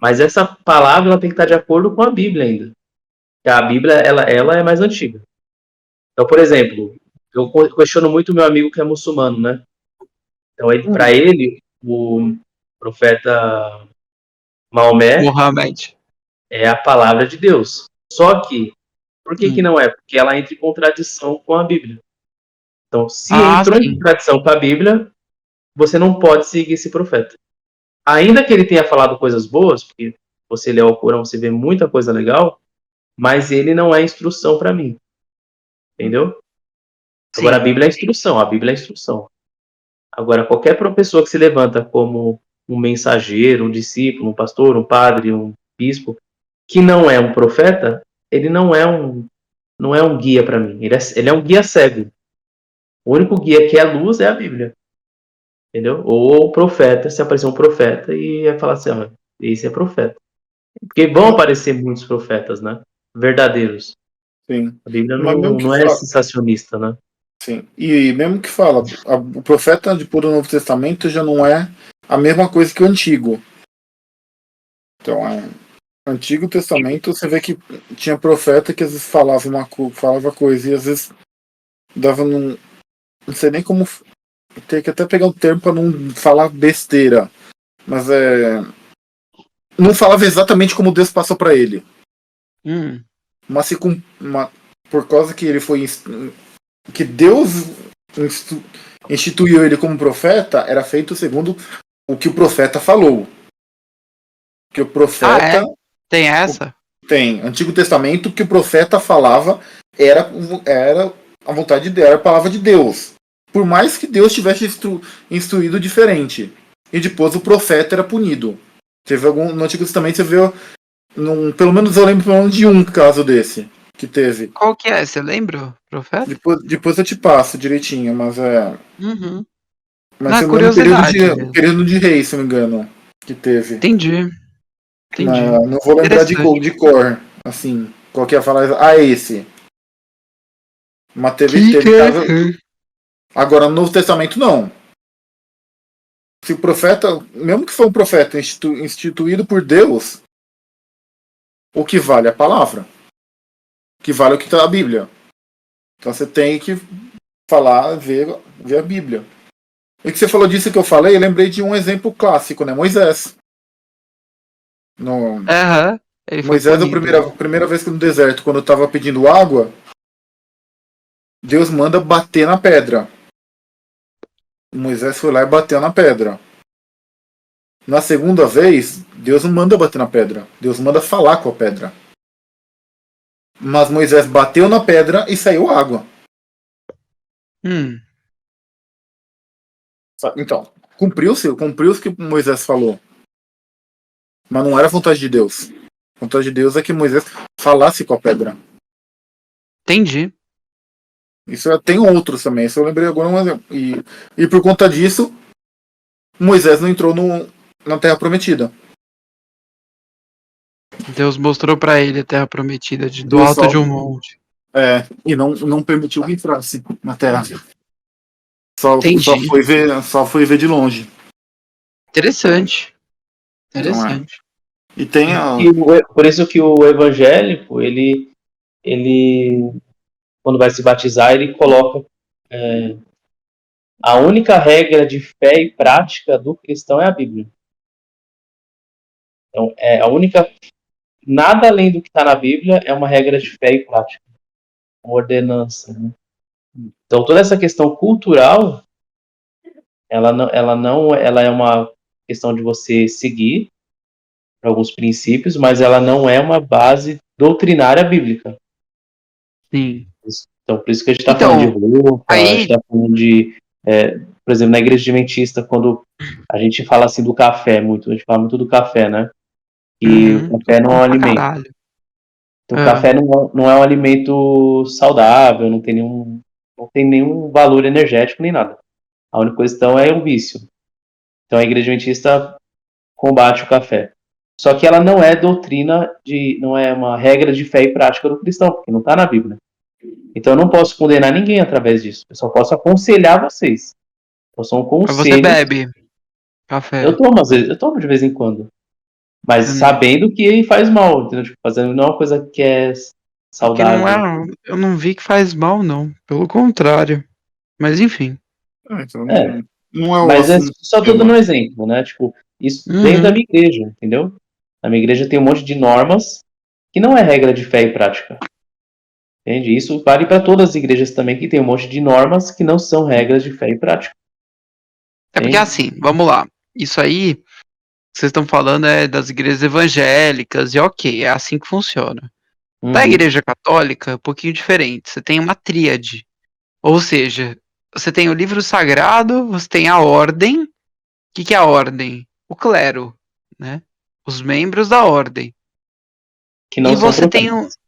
mas essa palavra ela tem que estar de acordo com a Bíblia ainda. A Bíblia ela é mais antiga. Então, por exemplo, eu questiono muito o meu amigo que é muçulmano, né? Então, para ele, o profeta Maomé é a palavra de Deus. Só que, por que não é? Porque ela entra em contradição com a Bíblia. Então, se entrou em contradição com a Bíblia, você não pode seguir esse profeta. Ainda que ele tenha falado coisas boas, porque você lê o Alcorão, você vê muita coisa legal, mas ele não é instrução para mim. Entendeu? Sim. Agora, a Bíblia é instrução. Agora, qualquer pessoa que se levanta como um mensageiro, um discípulo, um pastor, um padre, um bispo, que não é um profeta, ele não é um guia para mim. Ele é um guia cego. O único guia que é luz é a Bíblia. Entendeu? Ou o profeta, se aparecer um profeta e vai falar assim, esse é profeta. Porque vão aparecer muitos profetas, né? Verdadeiros. Sim. A Bíblia não é sensacionista, né? Sim. E mesmo que fala, o profeta de puro Novo Testamento já não é a mesma coisa que o Antigo. Então, no Antigo Testamento, você vê que tinha profeta que às vezes falava coisa e às vezes dava num... Não sei nem como... Tem que até pegar um termo para não falar besteira. Mas não falava exatamente como Deus passou para ele. Mas por causa que ele foi... Que Deus instituiu ele como profeta, era feito segundo o que o profeta falou. Que o profeta... Tem essa? Tem. Antigo Testamento, que o profeta falava era a vontade de Deus, era a palavra de Deus. Por mais que Deus tivesse instruído diferente. E depois o profeta era punido. No Antigo Testamento você vê... pelo menos eu lembro de um caso desse. Que teve. Qual que é? Você lembra, profeta? Depois eu te passo direitinho, mas Mas Na se eu não me engano, curiosidade mesmo. período de rei, se não me engano, que teve. Entendi. Não vou lembrar Interessante. de cor, assim, qual que ia falar, esse. Mas teve caso. Que- Agora, no Novo Testamento, não. Se o profeta, mesmo que for um profeta instituído por Deus, o que vale é a palavra. O que vale é o que está na Bíblia. Então você tem que falar, ver a Bíblia. E que você falou disso que eu falei, eu lembrei de um exemplo clássico, né? Moisés. No, Aham. Ele foi Moisés, punido, né? a primeira vez que no deserto, quando eu estava pedindo água, Deus manda bater na pedra. Moisés foi lá e bateu na pedra. Na segunda vez, Deus não manda bater na pedra. Deus manda falar com a pedra. Mas Moisés bateu na pedra e saiu água. Hum, Então, cumpriu-se o que Moisés falou. Mas não era a vontade de Deus. A vontade de Deus é que Moisés falasse com a pedra. entendi. Tem outros também. Isso eu lembrei agora um exemplo. E por conta disso, Moisés não entrou na Terra Prometida. Deus mostrou pra ele a terra prometida do Deus alto só, de um monte. e não permitiu que entrasse na Terra. Entendi. Só foi ver de longe. Interessante. Então é. Interessante. E tem a. Por isso que o evangélico, ele quando vai se batizar, ele coloca a única regra de fé e prática do cristão é a Bíblia. Então, a única, nada além do que está na Bíblia é uma regra de fé e prática, uma ordenança. Né? Então, toda essa questão cultural, ela é uma questão de você seguir alguns princípios, mas ela não é uma base doutrinária bíblica. Sim. Então, por isso que a gente está falando de Então, roupa, a gente aí. está falando de, por exemplo, na igreja adventista, quando a gente fala assim do café, a gente fala muito do café, né? E o Eu café não é como um pra alimento. caralho. Então, o Ah, café não é um alimento saudável, não tem nenhum valor energético nem nada. A única questão é o vício. Então, a igreja adventista combate o café. Só que ela não é não é uma regra de fé e prática do cristão, porque não está na Bíblia. Então eu não posso condenar ninguém através disso. Eu só posso aconselhar vocês. Então são mas você conselhos. bebe Eu café. tomo, às vezes, eu tomo de vez em quando. Mas Hum. sabendo que faz mal, entendeu? Tipo, fazendo não é uma coisa que é Que não saudável. é. Eu não vi que faz mal, não. Pelo contrário. Mas enfim. Então É, não é o mas é assunto só tô dando um tema. exemplo, né? Tipo, isso dentro da Uhum. minha igreja, entendeu? Na minha igreja tem um monte de normas que não é regra de fé e prática. Entende? Isso vale para todas as igrejas também, que tem um monte de normas que não são regras de fé e prática. É porque Entende? assim, vamos lá. Isso aí que vocês estão falando é das igrejas evangélicas, e ok, é assim que funciona. Da Uhum. igreja católica, é um pouquinho diferente. Você tem uma tríade. Ou seja, você tem o livro sagrado, você tem a ordem. O que é a ordem? O clero, né? Os membros da ordem. Que E não são você tem o. profetas.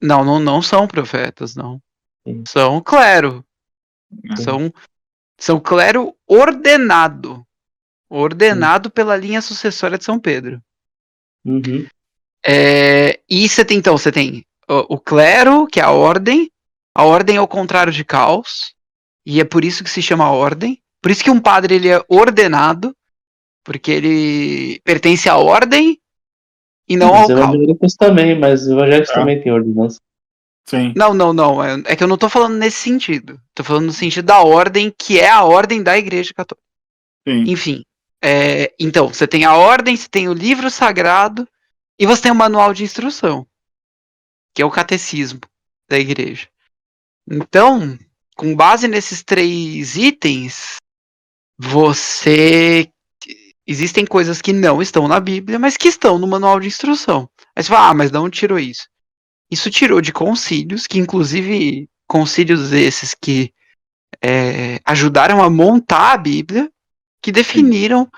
Não, não são profetas, não. Sim. São clero. Sim. São clero ordenado. Ordenado pela linha sucessória de São Pedro. Uhum. E você tem o clero, que é a ordem. A ordem é o contrário de caos. E é por isso que se chama ordem. Por isso que um padre ele é ordenado, porque ele pertence à ordem e não Os ao caos. evangélicos também, mas os evangélicos Tá? também têm ordenança. Sim. Não. É que eu não tô falando nesse sentido. Tô falando no sentido da ordem, que é a ordem da Igreja Católica. Sim. Enfim. Então, você tem a ordem, você tem o livro sagrado e você tem o manual de instrução, que é o catecismo da Igreja. Então, com base nesses 3 itens, você. Existem coisas que não estão na Bíblia, mas que estão no manual de instrução. Aí você fala, mas de onde tirou isso? Isso tirou de concílios, que inclusive concílios esses que ajudaram a montar a Bíblia, que Sim. definiram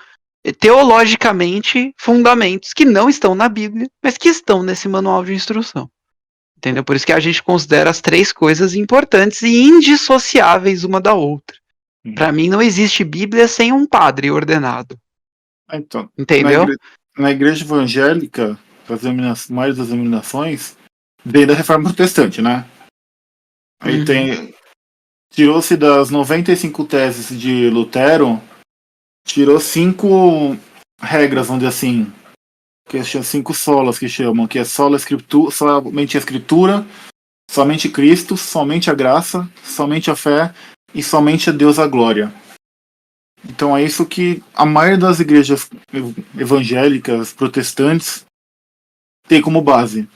teologicamente fundamentos que não estão na Bíblia, mas que estão nesse manual de instrução. Entendeu? Por isso que a gente considera as 3 coisas importantes e indissociáveis uma da outra. Pra mim não existe Bíblia sem um padre ordenado. Então, Entendeu? na igreja evangélica, mais das denominações, desde a Reforma Protestante, né? Aí Uhum. tirou-se das 95 teses de Lutero, tirou 5 regras, vamos dizer assim, que são 5 solas que chamam, que é sola escritura, somente a escritura, somente Cristo, somente a graça, somente a fé e somente a Deus a glória. Então é isso que a maioria das igrejas evangélicas, protestantes, tem como base.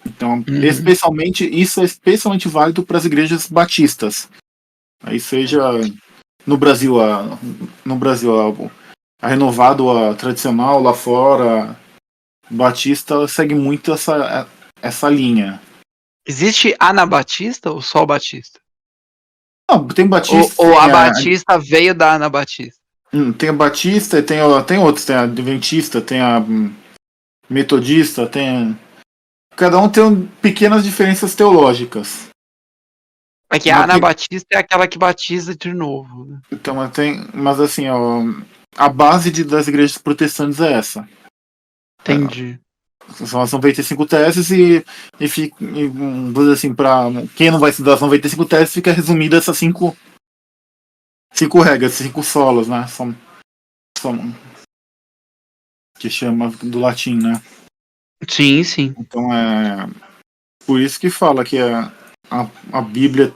Então, Uhum. isso é especialmente válido para as igrejas batistas. Aí seja no Brasil a renovado, a tradicional, lá fora, batista segue muito essa linha. Existe Anabatista ou só Batista? Não, tem Ou, batista, ou a Batista veio da Anabatista? tem a batista e tem outros, tem a adventista, tem a metodista, cada um tem pequenas diferenças teológicas. É que a Mas Anabatista é aquela que batiza de novo, né? então, mas assim, ó, a base das igrejas protestantes é essa. Entendi. São as 95 teses vamos dizer assim, para quem não vai estudar as 95 teses, fica resumida essas cinco regras, 5 solas, né? São, que chama do latim, né? Sim, sim. Então é por isso que fala que a Bíblia é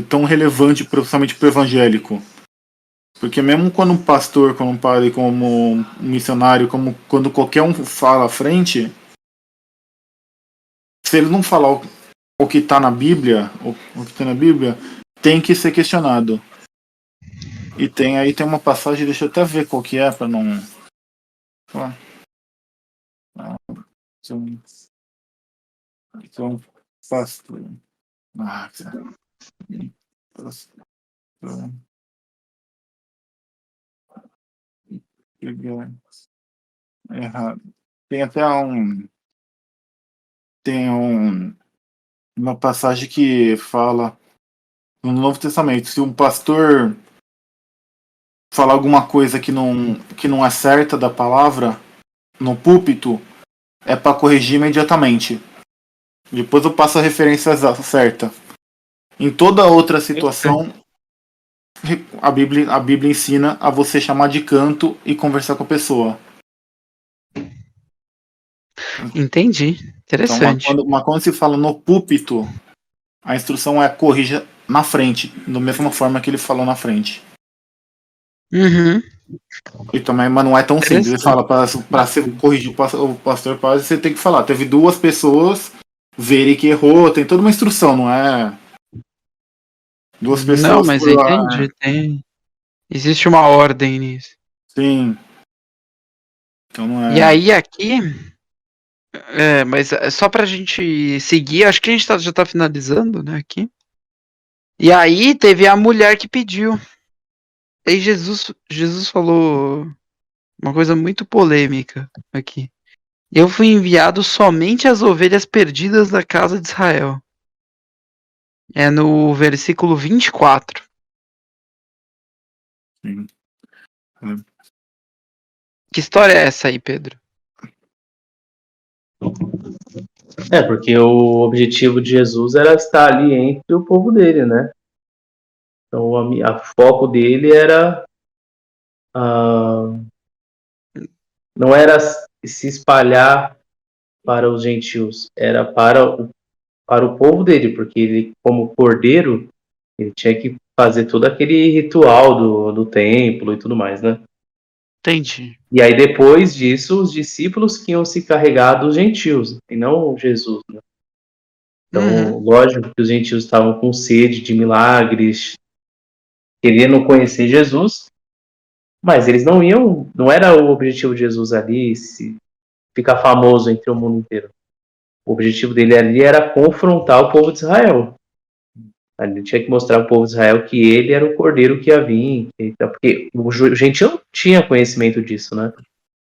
tão relevante, principalmente para o evangélico. Porque mesmo quando um pastor, quando um padre, como um missionário, como quando qualquer um fala à frente, se ele não falar o que está na Bíblia, o que está na Bíblia, tem que ser questionado. E tem uma passagem, deixa eu até ver qual que é, para não. São, são pastor. Ah, pastor. Errado. Tem até uma passagem que fala no Novo Testamento, se um pastor falar alguma coisa que não é certa da palavra no púlpito, é para corrigir imediatamente. Depois eu passo a referência certa. Em toda outra situação, a Bíblia ensina a você chamar de canto e conversar com a pessoa. Entendi. Então, Interessante. mas quando se fala no púlpito, a instrução é corrija na frente, da mesma forma que ele falou na frente. Uhum. E também, mas não é tão simples. Ele Interessante. fala para ser corrigir o pastor, você tem que falar. Teve 2 pessoas verem que errou, tem toda uma instrução, não é? 2 Não, pessoas mas eu por lá. entendi. Existe uma ordem nisso. Sim. Então não E é. aí aqui, mas é só pra gente seguir, acho que a gente já tá finalizando, né, aqui. E aí teve a mulher que pediu. Aí Jesus falou uma coisa muito polêmica aqui. Eu fui enviado somente às ovelhas perdidas da casa de Israel. É no versículo 24. Sim. Que história é essa aí, Pedro? Porque o objetivo de Jesus era estar ali entre o povo dele, né? Então, o foco dele era não era se espalhar para os gentios, era para o povo dele, porque ele, como cordeiro, ele tinha que fazer todo aquele ritual do templo e tudo mais, né? Entendi. E aí, depois disso, os discípulos que iam se carregar dos gentios, e não Jesus, né? Uhum. Então, lógico que os gentios estavam com sede de milagres, querendo conhecer Jesus, mas eles não era o objetivo de Jesus ali se ficar famoso entre o mundo inteiro. O objetivo dele ali era confrontar o povo de Israel. Ele tinha que mostrar ao povo de Israel que ele era o cordeiro que ia vir, porque o gentil não tinha conhecimento disso, né?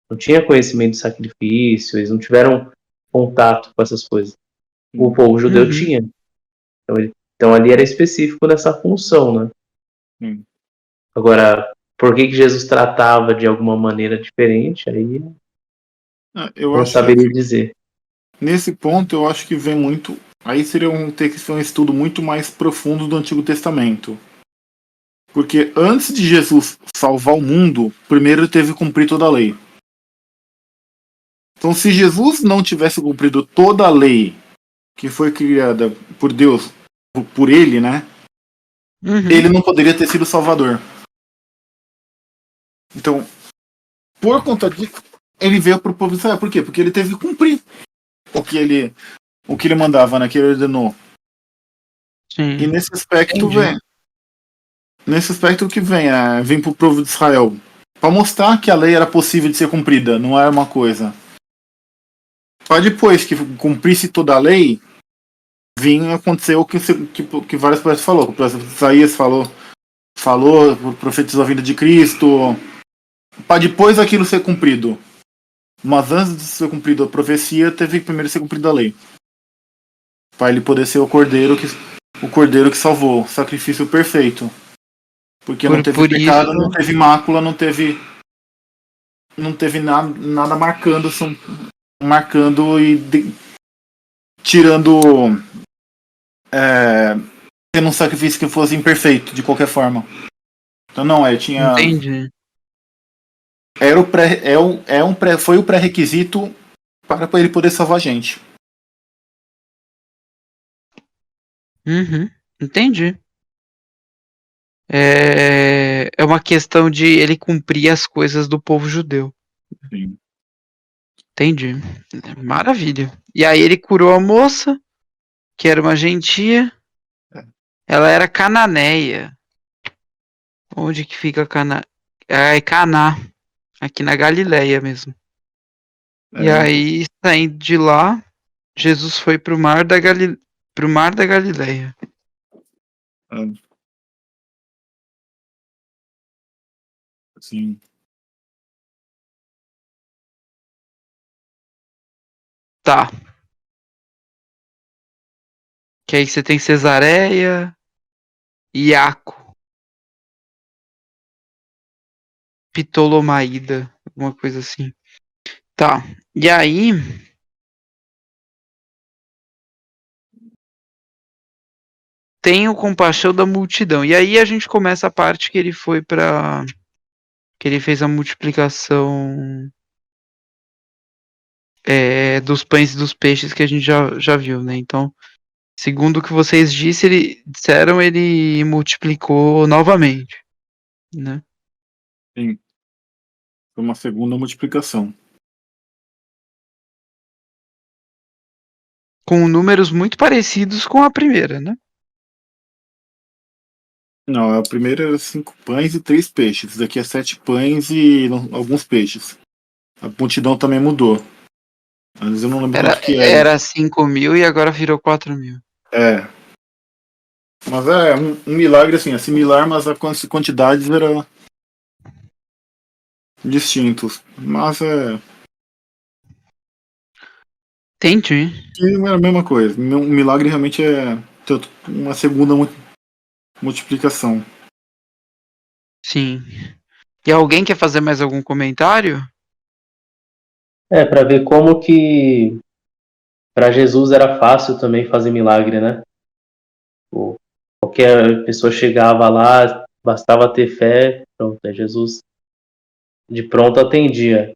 Não tinha conhecimento de sacrifício, eles não tiveram contato com essas coisas. O povo judeu Uhum. tinha. Então ali era específico nessa função, né? Sim. Agora, por que Jesus tratava de alguma maneira diferente, aí Eu não acho que saberia dizer. nesse ponto eu acho que vem muito. Aí seria ter que ser um estudo muito mais profundo do Antigo Testamento. Porque antes de Jesus salvar o mundo, primeiro ele teve que cumprir toda a lei. Então, se Jesus não tivesse cumprido toda a lei que foi criada por Deus, por ele, né? Uhum. Ele não poderia ter sido Salvador. Então, por conta disso, ele veio para o povo de Israel. Por quê? Porque ele teve que cumprir o que ele mandava, né? Que ele ordenou. E Sim. nesse aspecto Entendi. vem. Nesse aspecto que vem para o povo de Israel. Para mostrar que a lei era possível de ser cumprida, não era uma coisa. Para depois que cumprisse toda a lei, vinha acontecer o que várias pessoas falou. O profeta Isaías falou, profetizou a vinda de Cristo. Para depois aquilo ser cumprido. Mas antes de ser cumprida a profecia, teve que primeiro ser cumprida a lei. Para ele poder ser o cordeiro que salvou, o sacrifício perfeito. Porque não teve Por pecado, isso. não teve mácula, não teve nada marcando, marcando e tirando, tendo um sacrifício que fosse imperfeito de qualquer forma. Então não, tinha. Entendi. Era o pré, foi o pré-requisito para ele poder salvar a gente. Uhum. Entendi. É uma questão de ele cumprir as coisas do povo judeu. Sim. Entendi. Maravilha. E aí ele curou a moça, que era uma gentia. Ela era cananeia. Onde que fica Caná? É Caná, aqui na Galileia mesmo. E É, aí, saindo de lá, Jesus foi pro mar da Galileia. é, sim. Tá. Que aí você tem Cesareia, Iaco, Ptolomaída, alguma coisa assim. Tá. E aí, tem o compaixão da multidão. E aí a gente começa a parte que ele foi pra. Que ele fez a multiplicação dos pães e dos peixes que a gente já viu, né? Então, segundo o que vocês disseram, ele multiplicou novamente, né? Sim. Foi uma segunda multiplicação. Com números muito parecidos com a primeira, né? Não, a primeira era 5 pães e 3 peixes. Daqui é 7 pães e alguns peixes. A multidão também mudou. Mas eu não lembro Era, quanto que era. era 5.000 e agora virou 4.000. É. Mas é um milagre assim, é similar, mas as quantidades eram distintos. Mas Entendi. que era a mesma coisa. Um milagre realmente é ter uma segunda multiplicação. Sim. E alguém quer fazer mais algum comentário? Para ver como que para Jesus era fácil também fazer milagre, né? Pô, qualquer pessoa chegava lá, bastava ter fé, pronto, Jesus de pronto atendia.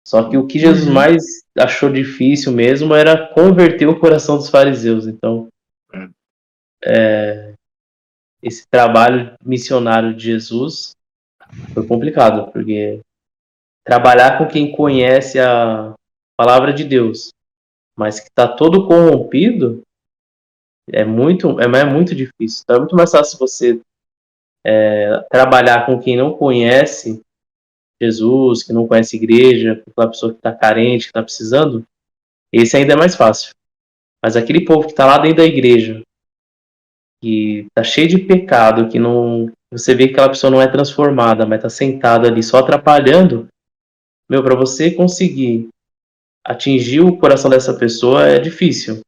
Só que o que Jesus Uhum. mais achou difícil mesmo era converter o coração dos fariseus. Então, esse trabalho missionário de Jesus foi complicado, porque trabalhar com quem conhece a palavra de Deus, mas que está todo corrompido, é muito difícil. Então é muito mais fácil você trabalhar com quem não conhece Jesus, que não conhece igreja, aquela pessoa que está carente, que está precisando. Esse ainda é mais fácil. Mas aquele povo que está lá dentro da igreja, que está cheio de pecado, que não, você vê que aquela pessoa não é transformada, mas está sentada ali só atrapalhando, meu, para você conseguir atingir o coração dessa pessoa é difícil.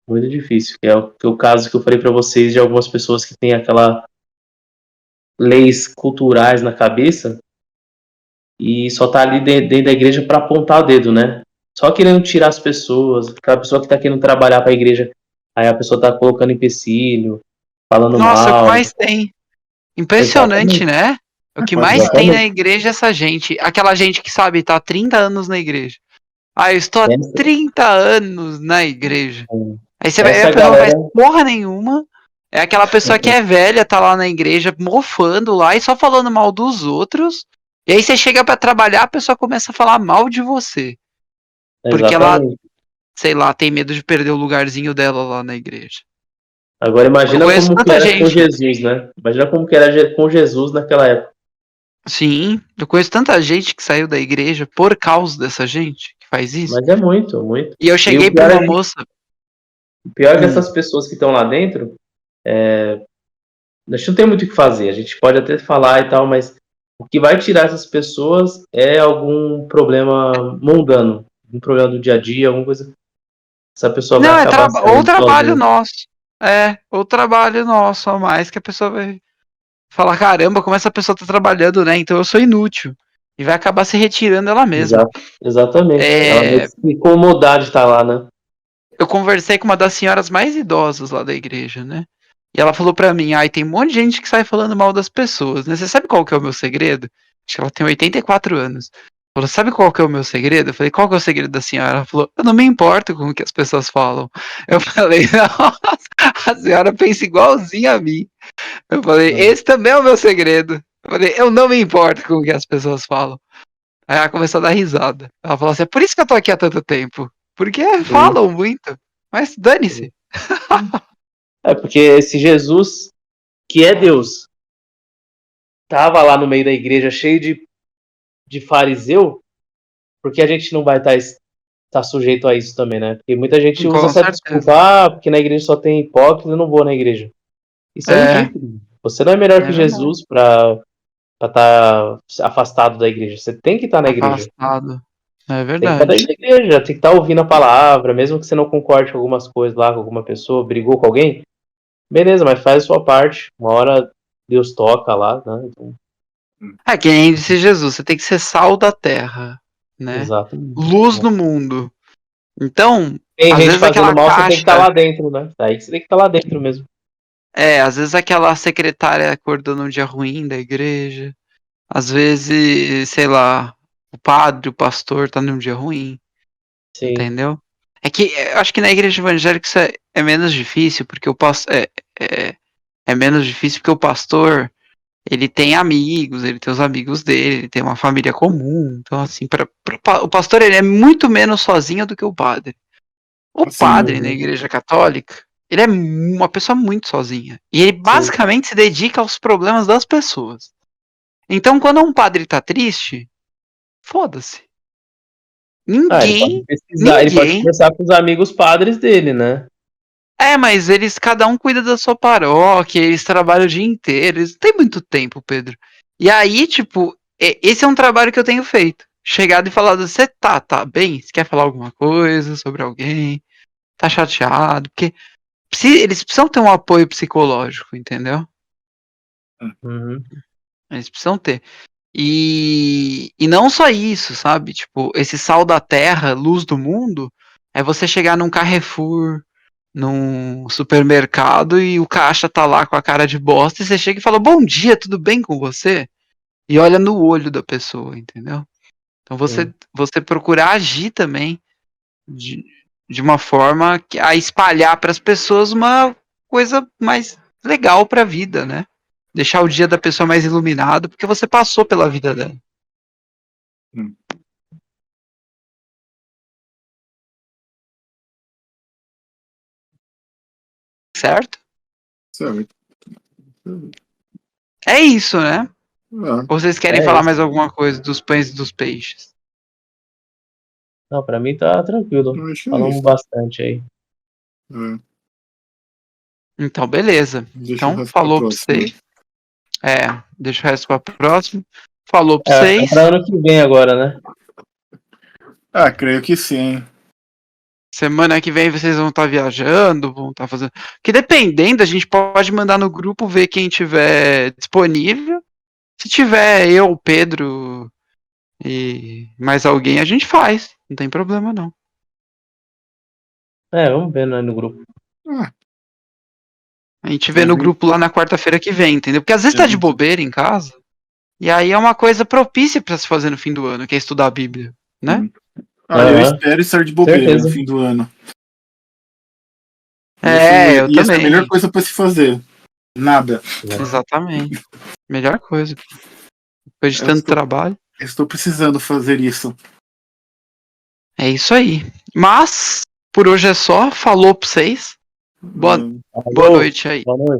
Muito difícil. Que é o caso que eu falei para vocês de algumas pessoas que têm aquela leis culturais na cabeça e só tá ali dentro da igreja para apontar o dedo, né? Só querendo tirar as pessoas, aquela pessoa que tá querendo trabalhar para a igreja, aí a pessoa tá colocando empecilho, falando Nossa, é o que mal. mais tem. Impressionante, Exatamente, né? O que Mas mais tem na exatamente. igreja é essa gente. Aquela gente que sabe, tá há 30 anos na igreja. Ah, eu estou há Essa, 30 anos na igreja. Aí você vai ver, a essa pessoa não faz galera, porra nenhuma. É aquela pessoa que é velha, tá lá na igreja, mofando lá e só falando mal dos outros. E aí você chega pra trabalhar, a pessoa começa a falar mal de você. Porque ela, exatamente. sei lá, tem medo de perder o lugarzinho dela lá na igreja. Agora Eu imagina conheço como que tanta era com gente. Jesus, né? Imagina como que era com Jesus naquela época. Sim, eu conheço tanta gente que saiu da igreja por causa dessa gente que faz isso. Mas é muito, muito. E eu E cheguei pra uma moça. o pior é que Hum, essas pessoas que estão lá dentro, a gente não tem muito o que fazer. A gente pode até falar e tal, mas o que vai tirar essas pessoas é algum problema mundano, um problema do dia a dia, alguma coisa. Essa pessoa vai não, é acabar ou saindo trabalho sozinha. nosso. É, ou trabalho nosso a mais que a pessoa vai falar, caramba, como essa pessoa tá trabalhando, né? Então eu sou inútil. E vai acabar se retirando ela mesma. Exatamente. Ela vai É, se incomodar de estar lá, né? eu conversei com uma das senhoras mais idosas lá da igreja, né? E ela falou pra mim, ai, tem um monte de gente que sai falando mal das pessoas, né? Você sabe qual que é o meu segredo? Acho que ela tem 84 anos. Falou, sabe qual que é o meu segredo? Eu falei, qual que é o segredo da senhora? Ela falou, eu não me importo com o que as pessoas falam. Eu falei, nossa, a senhora pensa igualzinho a mim. Eu falei, esse também é o meu segredo. Eu falei, eu não me importo com o que as pessoas falam. Aí ela começou a dar risada. Ela falou assim, é por isso que eu tô aqui há tanto tempo. Porque Sim, falam muito. Mas dane-se. sim. É porque esse Jesus, que é Deus, tava lá no meio da igreja cheio de fariseu, porque a gente não vai estar sujeito a isso também, né? Porque muita gente usa Com essa certeza. desculpa, porque na igreja só tem hipócrita, eu não vou na igreja. Isso é É, ridículo. Você não é melhor é que verdade. Jesus para estar afastado da igreja. Você tem que estar na igreja. Afastado. É Tem que estar verdade. dentro da igreja, tem que estar ouvindo a palavra, mesmo que você não concorde com algumas coisas lá, com alguma pessoa, brigou com alguém, beleza, mas faz a sua parte. Uma hora Deus toca lá, né? Então, É que nem disse Jesus, você tem que ser sal da terra, né? exatamente. Luz no mundo. Então, Tem às gente vezes fazendo aquela mal, você tem que estar caixa, lá dentro, né? Daí que você tem que estar lá dentro mesmo. às vezes aquela secretária acordou num dia ruim da igreja, às vezes, sei lá, o padre, o pastor tá num dia ruim, Sim. entendeu? É que eu acho que na igreja evangélica isso é menos difícil, porque o pastor é menos difícil porque o pastor ele tem amigos, ele tem os amigos dele, ele tem uma família comum. Então, assim, o pastor ele é muito menos sozinho do que o padre. O assim, padre na igreja católica, ele é uma pessoa muito sozinha. E ele Sim. basicamente se dedica aos problemas das pessoas. Então, quando um padre tá triste, foda-se. Ah, ele pode Ninguém, pesquisar, ele pode ninguém. conversar com os amigos padres dele, né? É, mas eles, cada um cuida da sua paróquia, eles trabalham o dia inteiro, eles não têm muito tempo, Pedro. E aí, tipo, esse é um trabalho que eu tenho feito. Chegado e falado, você tá bem? Você quer falar alguma coisa sobre alguém? Tá chateado? Porque eles precisam ter um apoio psicológico, entendeu? Uhum. Eles precisam ter. E não só isso, sabe? Tipo, esse sal da terra, luz do mundo, é você chegar num Carrefour, num supermercado e o caixa tá lá com a cara de bosta e você chega e fala, bom dia, tudo bem com você? E olha no olho da pessoa, entendeu? Então Sim. você procurar agir também de, de uma forma a espalhar para as pessoas uma coisa mais legal para a vida, né? Deixar o dia da pessoa mais iluminado, porque você passou pela vida dela. hum, Certo? certo. É isso, né? Ah, Ou vocês querem É falar isso. mais alguma coisa dos pães e dos peixes? Não, pra mim tá tranquilo. eu acho que é Falamos isso. bastante aí. É, Então, beleza. deixa o Então, resto pra falou pra próxima. vocês. Deixa o resto pra próximo. Falou pra É, acho que é pra vocês. ano que vem agora, né? Ah, creio que sim. Semana que vem vocês vão estar viajando, vão estar fazendo. Porque dependendo, a gente pode mandar no grupo ver quem tiver disponível. Se tiver eu, o Pedro e mais alguém, a gente faz. Não tem problema, não. Vamos ver, né, no grupo. Ah, A gente vê no grupo lá na quarta-feira que vem, entendeu? Porque às vezes tá de bobeira em casa. E aí é uma coisa propícia pra se fazer no fim do ano, que é estudar a Bíblia, né? eu espero estar de bobeira Certeza. no fim do ano. Eu Essa é a também. melhor coisa pra se fazer. Nada. Exatamente. Melhor coisa. Depois de tanto trabalho. Estou precisando fazer isso. É isso aí. Mas, por hoje é só. Falou pra vocês. Boa noite aí. Boa noite.